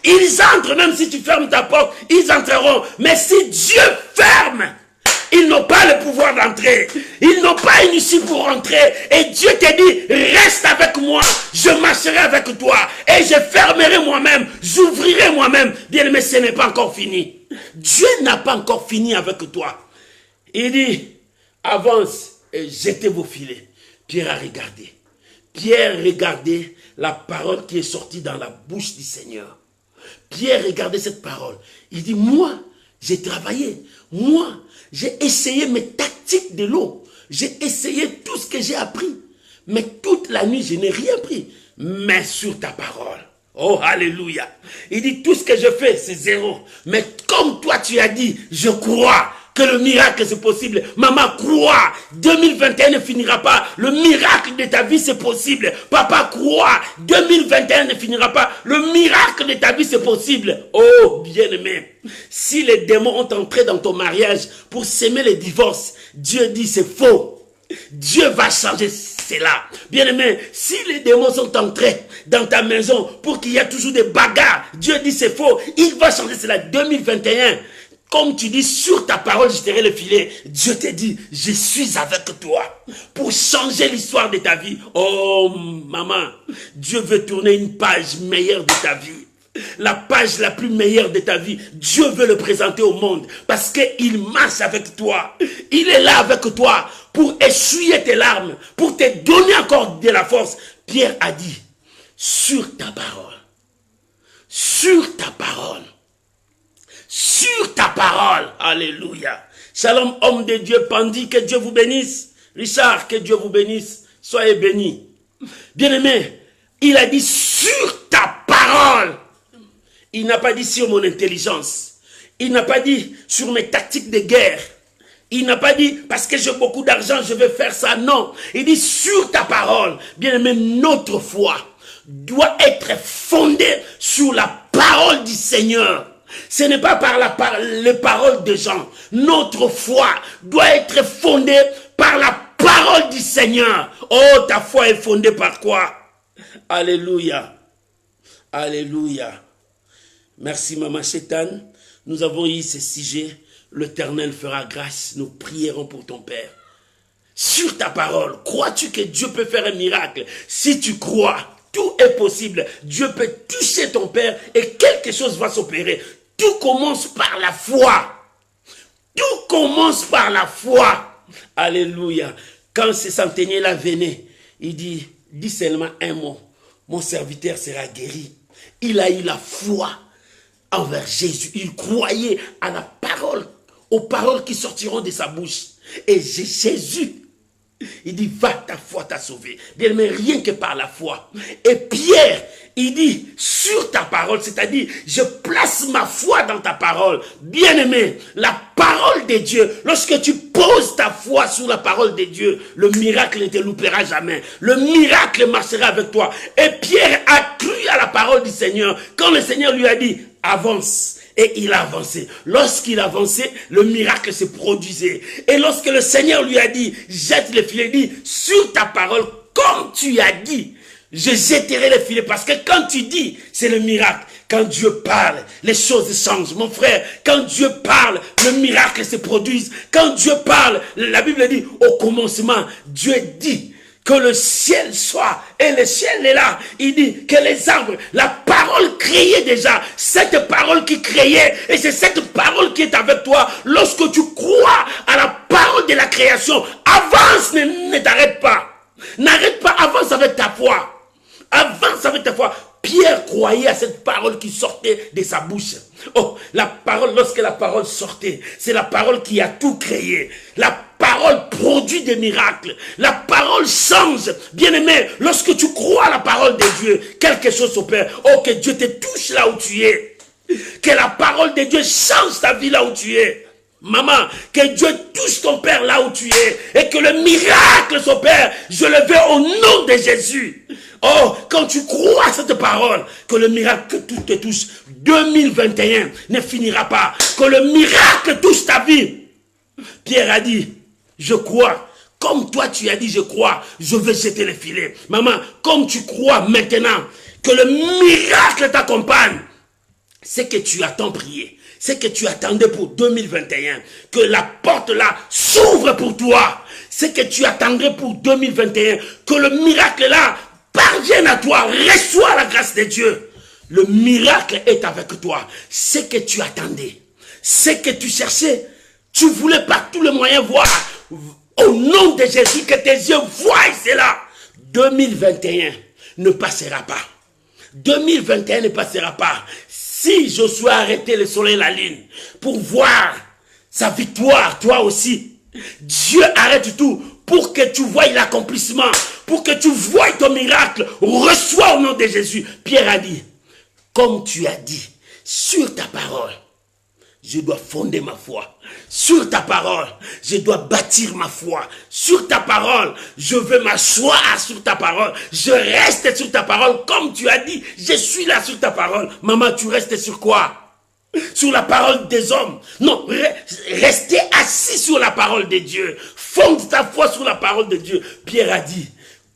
Ils entrent, même si tu fermes ta porte, ils entreront. Mais si Dieu ferme, ils n'ont pas le pouvoir d'entrer. Ils n'ont pas une issue pour entrer. Et Dieu te dit, reste avec moi. Je marcherai avec toi. Et je fermerai moi-même. J'ouvrirai moi-même. Bien, mais ce n'est pas encore fini. Dieu n'a pas encore fini avec toi. Il dit, avance et jetez vos filets. Pierre a regardé. Pierre regardait la parole qui est sortie dans la bouche du Seigneur. Pierre regardait cette parole. Il dit, moi, j'ai travaillé. Moi, j'ai essayé mes tactiques de l'eau. J'ai essayé tout ce que j'ai appris. Mais toute la nuit, je n'ai rien pris. Mais sur ta parole. Oh, alléluia. Il dit, tout ce que je fais, c'est zéro. Mais comme toi, tu as dit, je crois que le miracle, c'est possible. Maman, crois. 2021 ne finira pas. Le miracle de ta vie, c'est possible. Papa, crois. 2021 ne finira pas. Le miracle de ta vie, c'est possible. Oh, bien-aimé. Si les démons ont entré dans ton mariage pour s'aimer les divorces, Dieu dit, c'est faux. Dieu va changer cela. Bien-aimé, si les démons sont entrés dans ta maison pour qu'il y ait toujours des bagarres, Dieu dit c'est faux. Il va changer cela. 2021, Comme tu dis, sur ta parole, je tirerai le filet. Dieu te dit, je suis avec toi pour changer l'histoire de ta vie. Oh, maman, Dieu veut tourner une page meilleure de ta vie. La page la plus meilleure de ta vie. Dieu veut le présenter au monde parce qu'il marche avec toi. Il est là avec toi pour essuyer tes larmes, pour te donner encore de la force. Pierre a dit, sur ta parole, sur ta parole, sur ta parole. Alléluia. Shalom, homme de Dieu, Pandi, que Dieu vous bénisse. Richard, que Dieu vous bénisse. Soyez bénis. Bien-aimé, il a dit sur ta parole. Il n'a pas dit sur mon intelligence. Il n'a pas dit sur mes tactiques de guerre. Il n'a pas dit parce que j'ai beaucoup d'argent, je vais faire ça. Non. Il dit sur ta parole. Bien-aimé, notre foi doit être fondée sur la parole du Seigneur. Ce n'est pas par les paroles des gens. Notre foi doit être fondée par la parole du Seigneur. Oh, ta foi est fondée par quoi? Alléluia. Alléluia. Merci, Maman Chétan. Nous avons eu ce sujet. L'Éternel fera grâce. Nous prierons pour ton Père. Sur ta parole, crois-tu que Dieu peut faire un miracle? Si tu crois, tout est possible. Dieu peut toucher ton Père et quelque chose va s'opérer. Tout commence par la foi. Tout commence par la foi. Alléluia. Quand ce centenier-là venait, il dit seulement un mot. Mon serviteur sera guéri. Il a eu la foi envers Jésus. Il croyait à la parole, aux paroles qui sortiront de sa bouche. Et Jésus, il dit, va, ta foi t'a sauvé. Bien, mais rien que par la foi. Et Pierre, il dit, sur ta parole, c'est-à-dire, je place ma foi dans ta parole. Bien-aimé, la parole de Dieu, lorsque tu poses ta foi sur la parole de Dieu, le miracle ne te loupera jamais. Le miracle marchera avec toi. Et Pierre a cru à la parole du Seigneur. Quand le Seigneur lui a dit, avance. Et il a avancé. Lorsqu'il avançait, le miracle se produisait. Et lorsque le Seigneur lui a dit, jette le filet, il dit, sur ta parole, comme tu as dit, je jetterai le filet. Parce que quand tu dis, c'est le miracle. Quand Dieu parle, les choses changent. Mon frère, quand Dieu parle, le miracle se produit. Quand Dieu parle, la Bible dit, au commencement, Dieu dit que le ciel soit, et le ciel est là. Il dit que les arbres, la parole créée déjà, cette parole qui créait, et c'est cette parole qui est avec toi. Lorsque tu crois à la parole de la création, avance, ne t'arrête pas. N'arrête pas, avance avec ta foi. Avance avec ta foi. Pierre croyait à cette parole qui sortait de sa bouche. Oh, la parole, lorsque la parole sortait, c'est la parole qui a tout créé. La parole produit des miracles. La parole change. Bien-aimé, lorsque tu crois à la parole de Dieu, quelque chose s'opère. Oh, que Dieu te touche là où tu es. Que la parole de Dieu change ta vie là où tu es. Maman, que Dieu touche ton Père là où tu es. Et que le miracle s'opère. Je le veux au nom de Jésus. Oh, quand tu crois à cette parole, que le miracle, que tout te touche, 2021 ne finira pas. Que le miracle touche ta vie. Pierre a dit, je crois. Comme toi tu as dit, je crois, je vais jeter le filet. Maman, comme tu crois maintenant, que le miracle t'accompagne, c'est que tu as tant prié. C'est que tu attendais pour 2021. Que la porte là s'ouvre pour toi. C'est que tu attendrais pour 2021. Que le miracle là parvienne à toi. Reçois la grâce de Dieu. Le miracle est avec toi. C'est que tu attendais. C'est que tu cherchais. Tu voulais par tous les moyens voir. Au nom de Jésus, que tes yeux voient cela. 2021 ne passera pas. 2021 ne passera pas. Si Josué a arrêté le soleil et la lune pour voir sa victoire, toi aussi, Dieu arrête tout pour que tu voies l'accomplissement, pour que tu voies ton miracle. Reçois au nom de Jésus. Pierre a dit, comme tu as dit, sur ta parole, je dois fonder ma foi. Sur ta parole, je dois bâtir ma foi. Sur ta parole, je veux m'asseoir sur ta parole. Je reste sur ta parole. Comme tu as dit, je suis là sur ta parole. Maman, tu restes sur quoi? Sur la parole des hommes. Non, restez assis sur la parole de Dieu. Fonde ta foi sur la parole de Dieu. Pierre a dit,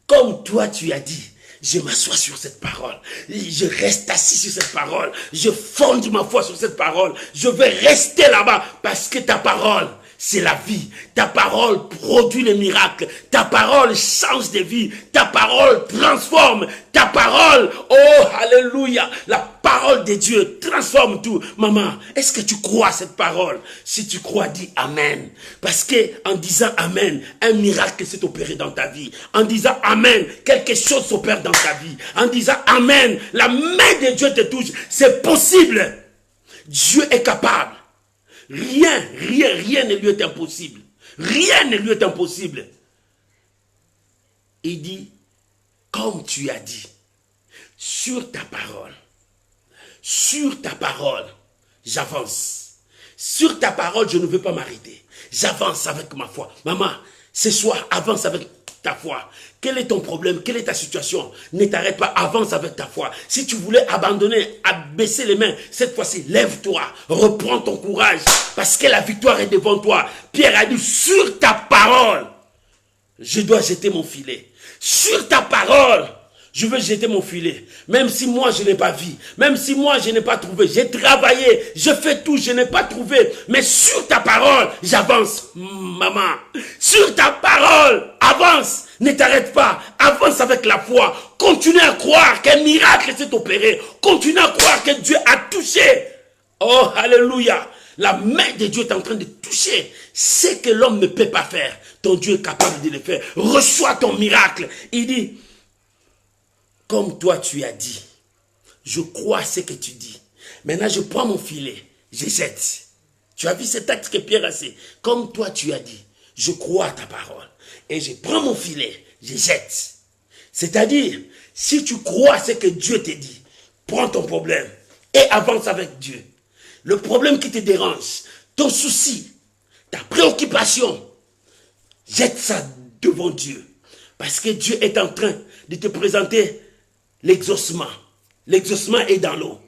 comme toi tu as dit, Je m'assois sur cette parole. Je reste assis sur cette parole. Je fonde ma foi sur cette parole. Je vais rester là-bas parce que ta parole, c'est la vie. Ta parole produit les miracles. Ta parole change des vies. Ta parole transforme. Ta parole, oh, alléluia. La parole de Dieu transforme tout. Maman, est-ce que tu crois à cette parole? Si tu crois, dis Amen. Parce que en disant Amen, un miracle s'est opéré dans ta vie. En disant Amen, quelque chose s'opère dans ta vie. En disant Amen, la main de Dieu te touche. C'est possible. Dieu est capable. Rien ne lui est impossible. Rien ne lui est impossible. Il dit, comme tu as dit, sur ta parole, j'avance. Sur ta parole, je ne veux pas m'arrêter. J'avance avec ma foi. Maman, ce soir, avance avec ta foi. Quel est ton problème? Quelle est ta situation? Ne t'arrête pas, avance avec ta foi. Si tu voulais abandonner, baisser les mains, cette fois-ci, lève-toi, reprends ton courage, parce que la victoire est devant toi. Pierre a dit, sur ta parole, je dois jeter mon filet. Sur ta parole, je veux jeter mon filet. Même si moi, je n'ai pas vu. Même si moi, je n'ai pas trouvé. J'ai travaillé. Je fais tout. Je n'ai pas trouvé. Mais sur ta parole, j'avance. Maman. Sur ta parole, avance. Ne t'arrête pas. Avance avec la foi. Continue à croire qu'un miracle s'est opéré. Continue à croire que Dieu a touché. Oh, alléluia. La main de Dieu est en train de toucher. Ce que l'homme ne peut pas faire. Ton Dieu est capable de le faire. Reçois ton miracle. Il dit, comme toi tu as dit, je crois à ce que tu dis. Maintenant je prends mon filet, je jette. Tu as vu cet acte que Pierre a fait. Comme toi tu as dit, je crois à ta parole. Et je prends mon filet, je jette. C'est-à-dire, si tu crois à ce que Dieu te dit, prends ton problème et avance avec Dieu. Le problème qui te dérange, ton souci, ta préoccupation, jette ça devant Dieu. Parce que Dieu est en train de te présenter l'exaucement. L'exaucement est dans l'eau.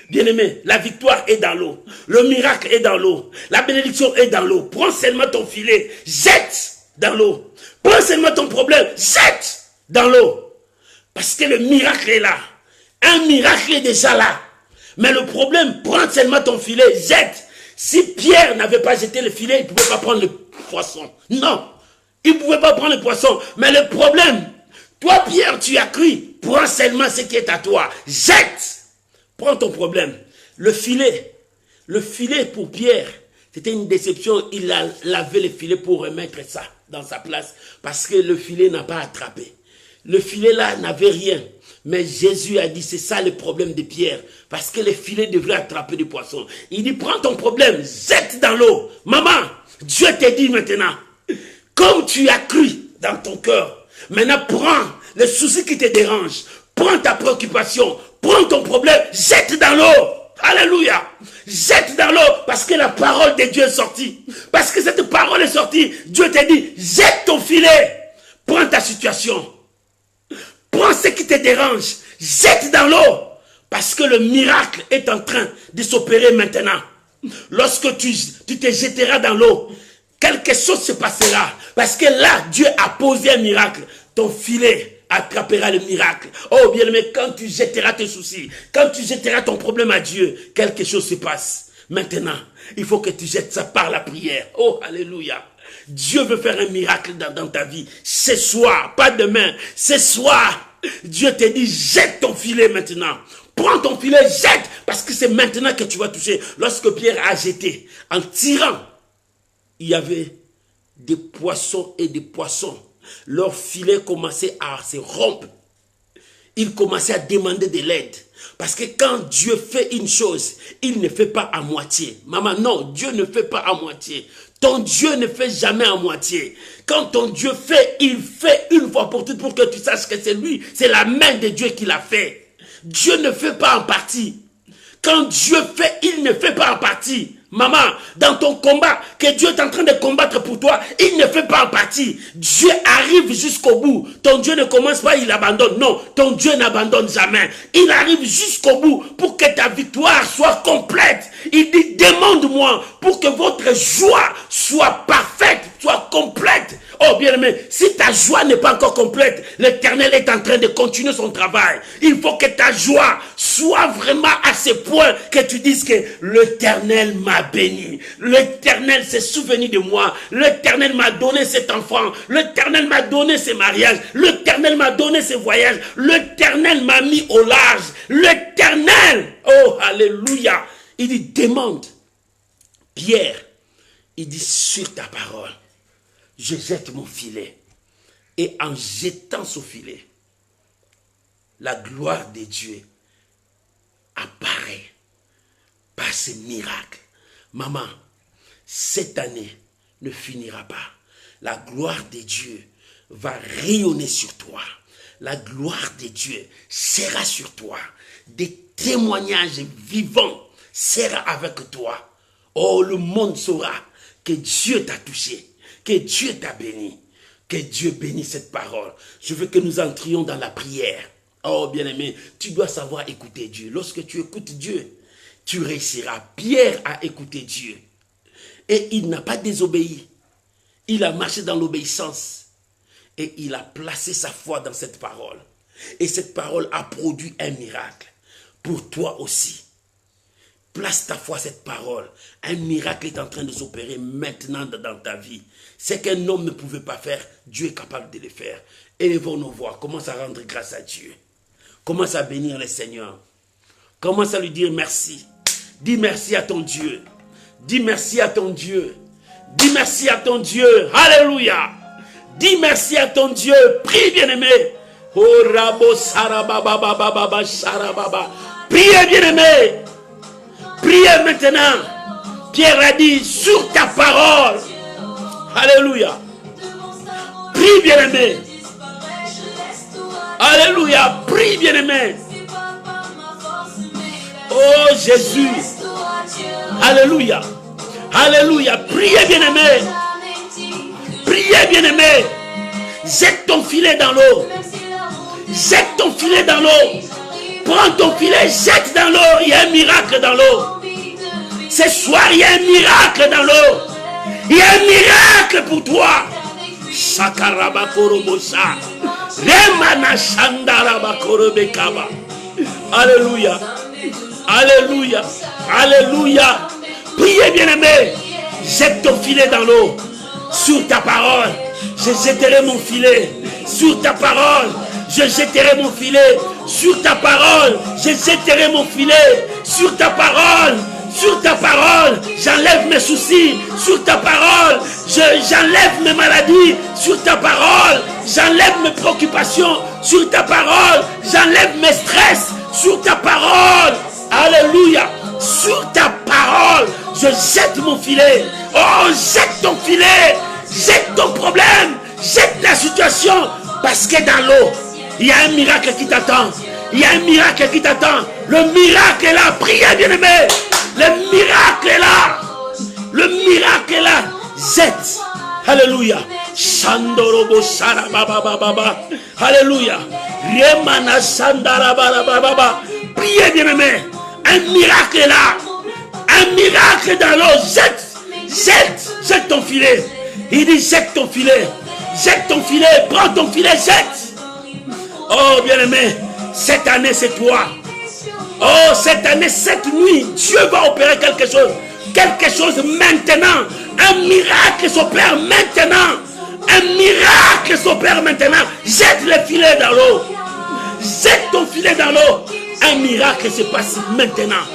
Bien-aimé, la victoire est dans l'eau. Le miracle est dans l'eau. La bénédiction est dans l'eau. Prends seulement ton filet, jette dans l'eau. Prends seulement ton problème, jette dans l'eau. Parce que le miracle est là. Un miracle est déjà là. Mais le problème, prends seulement ton filet, jette. Si Pierre n'avait pas jeté le filet, il ne pouvait pas prendre le poisson. Non, il ne pouvait pas prendre le poisson. Mais le problème, toi Pierre, tu as cru, prends seulement ce qui est à toi. Jette. Prends ton problème. Le filet pour Pierre, c'était une déception. Il a lavé le filet pour remettre ça dans sa place. Parce que le filet n'a pas attrapé. Le filet là n'avait rien. Mais Jésus a dit, c'est ça le problème de Pierre. Parce que le filet devrait attraper du poisson. Il dit, prends ton problème, jette dans l'eau. Maman, Dieu te dit maintenant, comme tu as cru dans ton cœur, maintenant prends le souci qui te dérange, prends ta préoccupation, prends ton problème, jette dans l'eau. Alléluia. Jette dans l'eau parce que la parole de Dieu est sortie. Parce que cette parole est sortie, Dieu te dit, jette ton filet. Prends ta situation. Prends ce qui te dérange, jette dans l'eau. Parce que le miracle est en train de s'opérer maintenant. Lorsque tu te jetteras dans l'eau, quelque chose se passera. Parce que là, Dieu a posé un miracle. Ton filet attrapera le miracle. Oh bien-aimé, quand tu jetteras tes soucis, quand tu jetteras ton problème à Dieu, quelque chose se passe. Maintenant, il faut que tu jettes ça par la prière. Oh, alléluia. Dieu veut faire un miracle dans ta vie. Ce soir, pas demain. Ce soir, Dieu te dit, jette ton filet maintenant. Prends ton filet, jette. Parce que c'est maintenant que tu vas toucher. Lorsque Pierre a jeté, en tirant, il y avait des poissons et des poissons. Leur filet commençait à se rompre. Ils commençaient à demander de l'aide. Parce que quand Dieu fait une chose, il ne fait pas à moitié. Maman, non, Dieu ne fait pas à moitié. Ton Dieu ne fait jamais à moitié. Quand ton Dieu fait, il fait une fois pour toutes pour que tu saches que c'est lui. C'est la main de Dieu qui l'a fait. Dieu ne fait pas en partie. Quand Dieu fait, il ne fait pas en partie. Maman, dans ton combat, que Dieu est en train de combattre pour toi, il ne fait pas en partie. Dieu arrive jusqu'au bout. Ton Dieu ne commence pas, il abandonne. Non, ton Dieu n'abandonne jamais. Il arrive jusqu'au bout pour que ta victoire soit complète. Il dit, demande-moi pour que votre joie soit parfaite soit complète. Oh bien-aimé, si ta joie n'est pas encore complète, l'Éternel est en train de continuer son travail. Il faut que ta joie soit vraiment à ce point que tu dises que l'Éternel m'a béni. L'Éternel s'est souvenu de moi. L'Éternel m'a donné cet enfant. L'Éternel m'a donné ce mariage. L'Éternel m'a donné ce voyage. L'Éternel m'a mis au large. L'Éternel, oh alléluia. Il dit, demande. Pierre, il dit, sur ta parole, je jette mon filet. Et en jetant ce filet, la gloire de Dieu apparaît par ce miracle. Maman, cette année ne finira pas. La gloire de Dieu va rayonner sur toi. La gloire de Dieu sera sur toi. Des témoignages vivants seront avec toi. Oh, le monde saura que Dieu t'a touché, que Dieu t'a béni, que Dieu bénisse cette parole. Je veux que nous entrions dans la prière. Oh, bien-aimé, tu dois savoir écouter Dieu. Lorsque tu écoutes Dieu, tu réussiras. Pierre a écouté Dieu et il n'a pas désobéi. Il a marché dans l'obéissance et il a placé sa foi dans cette parole. Et cette parole a produit un miracle pour toi aussi. Place ta foi à cette parole. Un miracle est en train de s'opérer maintenant dans ta vie. Ce qu'un homme ne pouvait pas faire, Dieu est capable de le faire. Élevons nos voix. Commence à rendre grâce à Dieu. Commence à bénir le Seigneur. Commence à lui dire merci. Dis merci à ton Dieu. Dis merci à ton Dieu. Dis merci à ton Dieu. Alléluia. Dis merci à ton Dieu. Prie, bien-aimé. Oh, rabo sarababa sarababa. Priez, bien-aimé. Priez maintenant. Pierre a dit, sur ta parole. Alléluia. Prie, bien-aimé. Alléluia. Prie, bien-aimé. Oh Jésus. Alléluia. Alléluia. Priez, bien-aimé. Priez, bien-aimé. Jette ton filet dans l'eau. Jette ton filet dans l'eau. Prends ton filet, jette dans l'eau. Il y a un miracle dans l'eau. Ce soir, il y a un miracle dans l'eau. Il y a un miracle pour toi. Sakarabakorobosa. Remana Shandarabakorobekaba. Alléluia. Alléluia. Alléluia. Priez, bien-aimé. Jette ton filet dans l'eau. Sur ta parole, je jetterai mon filet. Sur ta parole, je jetterai mon filet. Sur ta parole, je jetterai mon filet. Sur ta parole, j'enlève mes soucis. Sur ta parole, j'enlève mes maladies. Sur ta parole, j'enlève mes préoccupations. Sur ta parole, j'enlève mes stress. Sur ta parole, alléluia. Sur ta parole, je jette mon filet. Oh, jette ton filet. Jette ton problème. Jette la situation. Parce que dans l'eau, il y a un miracle qui t'attend. Il y a un miracle qui t'attend. Le miracle est là. Priez, bien-aimé. Le miracle est là. Le miracle est là. Jette. Alléluia. Shandorobo sarababa. Alléluia. Remana sandarababa. Priez, bien-aimé. Un miracle est là. Un miracle dans l'eau. Jette. Jette. Jette ton filet. Il dit jette ton filet. Jette ton filet. Prends ton filet. Jette. Oh, bien-aimé. Cette année, c'est toi. Oh, cette année, cette nuit, Dieu va opérer quelque chose. Quelque chose maintenant. Un miracle s'opère maintenant. Un miracle s'opère maintenant. Jette le filet dans l'eau. Jette ton filet dans l'eau. Un miracle se passe maintenant.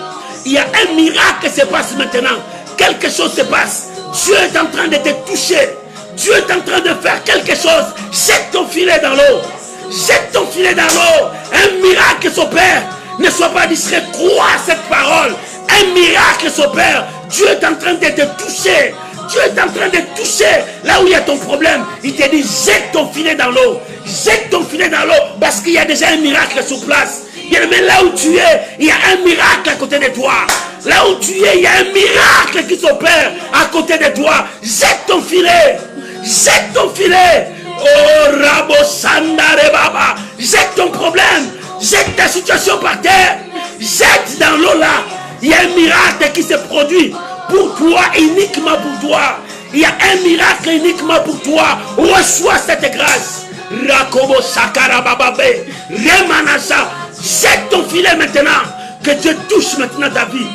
Il y a un miracle qui se passe maintenant. Quelque chose se passe. Dieu est en train de te toucher. Dieu est en train de faire quelque chose. Jette ton filet dans l'eau. Jette ton filet dans l'eau. Un miracle s'opère. Ne sois pas distrait. Crois à cette parole. Un miracle s'opère. Dieu est en train de te toucher. Dieu est en train de te toucher. Là où il y a ton problème, il te dit jette ton filet dans l'eau. Jette ton filet dans l'eau. Parce qu'il y a déjà un miracle sur place. Mais là où tu es, il y a un miracle à côté de toi. Là où tu es, il y a un miracle qui s'opère à côté de toi. Jette ton filet. Jette ton filet. Oh, Rabo Sandare Baba. Jette ton problème. Jette ta situation par terre. Jette dans l'eau là. Il y a un miracle qui se produit pour toi, uniquement pour toi. Il y a un miracle uniquement pour toi. Reçois cette grâce. Rakobo Sakara Bababe. Remanasa. Jette ton filet maintenant. Que Dieu touche maintenant ta vie.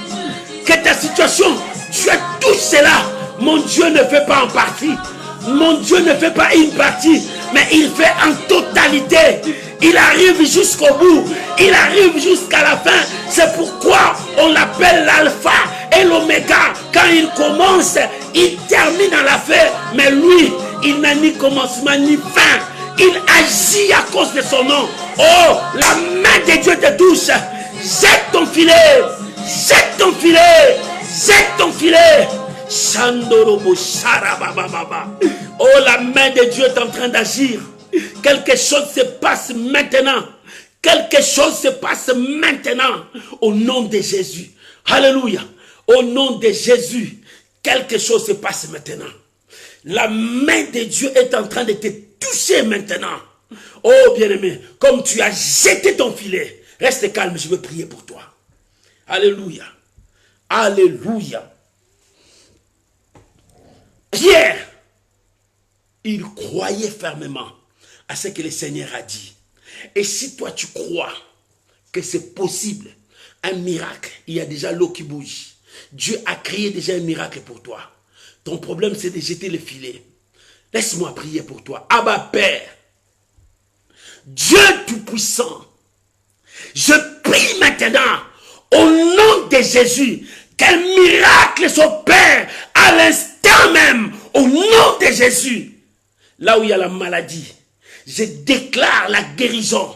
Que ta situation, Dieu touche cela. Mon Dieu ne fait pas en partie. Mon Dieu ne fait pas une partie, mais il fait en totalité. Il arrive jusqu'au bout. Il arrive jusqu'à la fin. C'est pourquoi on l'appelle l'alpha et l'oméga. Quand il commence, il termine à la fin. Mais lui, il n'a ni commencement ni fin. Il agit à cause de son nom. Oh, la main de Dieu te touche. Jette ton filet. Jette ton filet. Jette ton filet. Oh, la main de Dieu est en train d'agir. Quelque chose se passe maintenant. Quelque chose se passe maintenant. Au nom de Jésus. Alléluia. Au nom de Jésus. Quelque chose se passe maintenant. La main de Dieu est en train de te toucher maintenant. Oh bien-aimé, comme tu as jeté ton filet, reste calme, je veux prier pour toi. Alléluia. Alléluia. Pierre, il croyait fermement à ce que le Seigneur a dit. Et si toi tu crois que c'est possible, un miracle, il y a déjà l'eau qui bouge. Dieu a créé déjà un miracle pour toi. Ton problème c'est de jeter le filet. Laisse-moi prier pour toi. Abba Père, Dieu Tout-Puissant, je prie maintenant au nom de Jésus qu'un miracle s'opère à l'instant même, au nom de Jésus. Là où il y a la maladie, je déclare la guérison.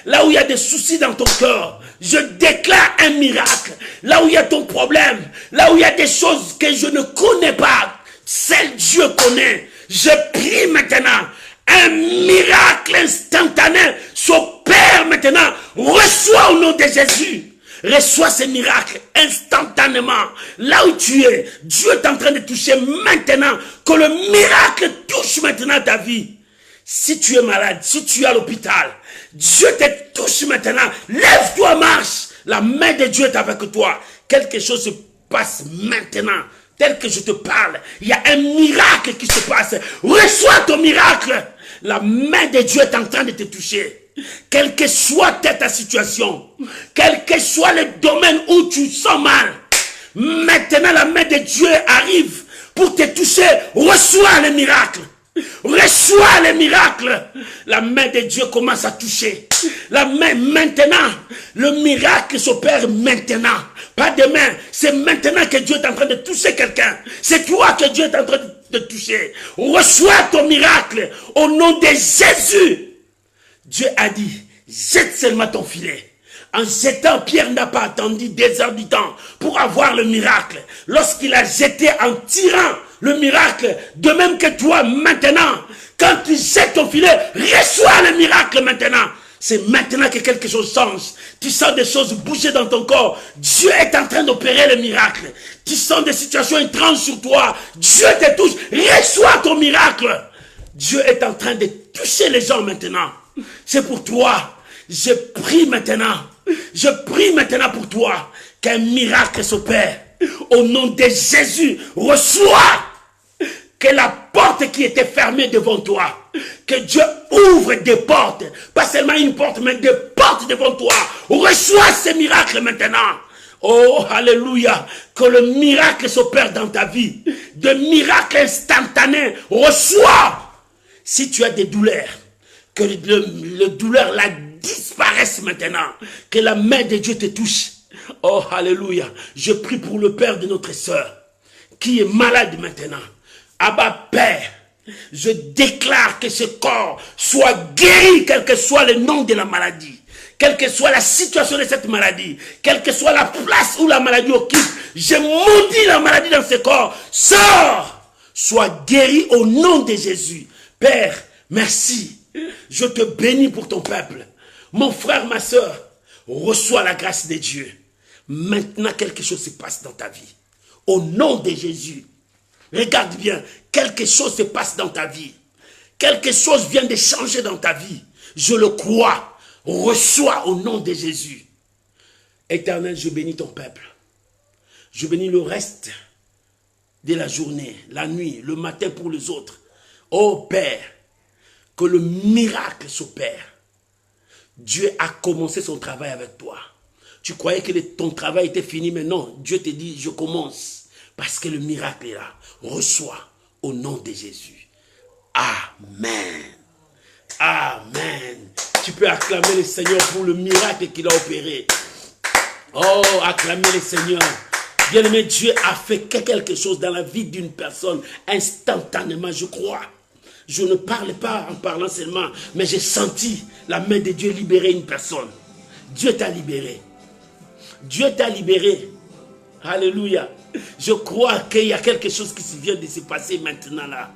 Là où il y a des soucis dans ton cœur, je déclare un miracle. Là où il y a ton problème, là où il y a des choses que je ne connais pas, seul Dieu connaît. Je prie maintenant, un miracle instantané s'opère maintenant. Reçois au nom de Jésus. Reçois ce miracle instantanément. Là où tu es, Dieu est en train de toucher maintenant. Que le miracle touche maintenant ta vie. Si tu es malade, si tu es à l'hôpital, Dieu te touche maintenant. Lève-toi, marche. La main de Dieu est avec toi. Quelque chose se passe maintenant. Tel que je te parle, il y a un miracle qui se passe. Reçois ton miracle. La main de Dieu est en train de te toucher. Quelle que soit ta situation, quel que soit le domaine où tu sens mal, maintenant la main de Dieu arrive pour te toucher. Reçois le miracle. Reçois le miracle. La main de Dieu commence à toucher. La main maintenant. Le miracle s'opère maintenant. Pas demain. C'est maintenant que Dieu est en train de toucher quelqu'un. C'est toi que Dieu est en train de toucher. Reçois ton miracle. Au nom de Jésus. Dieu a dit, jette seulement ton filet. En jetant, Pierre n'a pas attendu 2 heures du temps pour avoir le miracle. Lorsqu'il a jeté en tirant le miracle, de même que toi maintenant, quand tu jettes ton filet, reçois le miracle maintenant. C'est maintenant que quelque chose change. Tu sens des choses bouger dans ton corps. Dieu est en train d'opérer le miracle. Tu sens des situations étranges sur toi. Dieu te touche. Reçois ton miracle. Dieu est en train de toucher les gens maintenant. C'est pour toi. Je prie maintenant. Je prie maintenant pour toi qu'un miracle s'opère. Au nom de Jésus, reçois que la porte qui était fermée devant toi, que Dieu ouvre des portes. Pas seulement une porte, mais des portes devant toi. Reçois ce miracle maintenant. Oh, alléluia. Que le miracle s'opère dans ta vie. De miracles instantanés. Reçois. Si tu as des douleurs, que le douleur la disparaisse maintenant. Que la main de Dieu te touche. Oh, alléluia. Je prie pour le père de notre sœur qui est malade maintenant. Abba Père, je déclare que ce corps soit guéri, quel que soit le nom de la maladie. Quelle que soit la situation de cette maladie. Quelle que soit la place où la maladie occupe. Je maudis la maladie dans ce corps. Sors. Sois guéri au nom de Jésus. Père, merci. Je te bénis pour ton peuple. Mon frère, ma soeur, reçois la grâce de Dieu. Maintenant, quelque chose se passe dans ta vie. Au nom de Jésus. Regarde bien, quelque chose se passe dans ta vie. Quelque chose vient de changer dans ta vie. Je le crois. Reçois au nom de Jésus. Éternel, je bénis ton peuple. Je bénis le reste de la journée, la nuit, le matin pour les autres. Oh Père, que le miracle s'opère. Dieu a commencé son travail avec toi. Tu croyais que ton travail était fini, mais non. Dieu te dit, je commence. Parce que le miracle est là. Reçois au nom de Jésus. Amen. Amen. Tu peux acclamer le Seigneur pour le miracle qu'il a opéré. Oh, acclamer le Seigneur. Bien-aimé, Dieu a fait quelque chose dans la vie d'une personne instantanément, je crois. Je ne parle pas en parlant seulement, mais j'ai senti la main de Dieu libérer une personne. Dieu t'a libéré. Dieu t'a libéré. Alléluia. Je crois qu'il y a quelque chose qui vient de se passer maintenant là.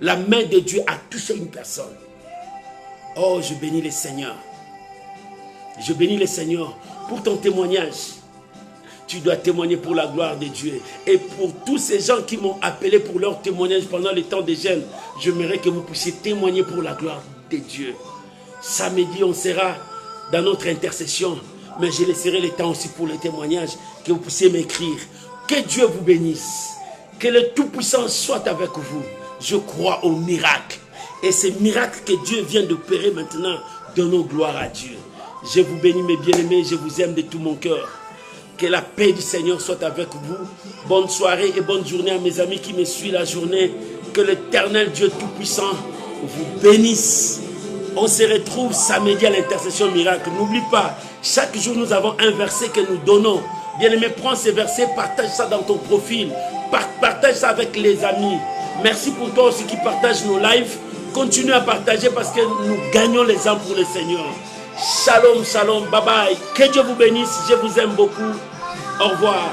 La main de Dieu a touché une personne. Oh, je bénis le Seigneur. Je bénis le Seigneur pour ton témoignage. Tu dois témoigner pour la gloire de Dieu. Et pour tous ces gens qui m'ont appelé pour leur témoignage pendant le temps des jeûnes, j'aimerais que vous puissiez témoigner pour la gloire de Dieu. Samedi, on sera dans notre intercession, mais je laisserai le temps aussi pour le témoignage, que vous puissiez m'écrire. Que Dieu vous bénisse. Que le Tout-Puissant soit avec vous. Je crois au miracle. Et ces miracles que Dieu vient d'opérer maintenant, donnons gloire à Dieu. Je vous bénis mes bien-aimés, je vous aime de tout mon cœur. Que la paix du Seigneur soit avec vous. Bonne soirée et bonne journée à mes amis qui me suivent la journée. Que l'Éternel Dieu Tout-Puissant vous bénisse. On se retrouve samedi à l'intercession miracle. N'oublie pas, chaque jour nous avons un verset que nous donnons. Bien-aimé, prends ces versets, partage ça dans ton profil. Partage ça avec les amis. Merci pour toi aussi qui partage nos lives. Continue à partager parce que nous gagnons les âmes pour le Seigneur. Shalom, shalom, bye bye. Que Dieu vous bénisse, je vous aime beaucoup. Au revoir.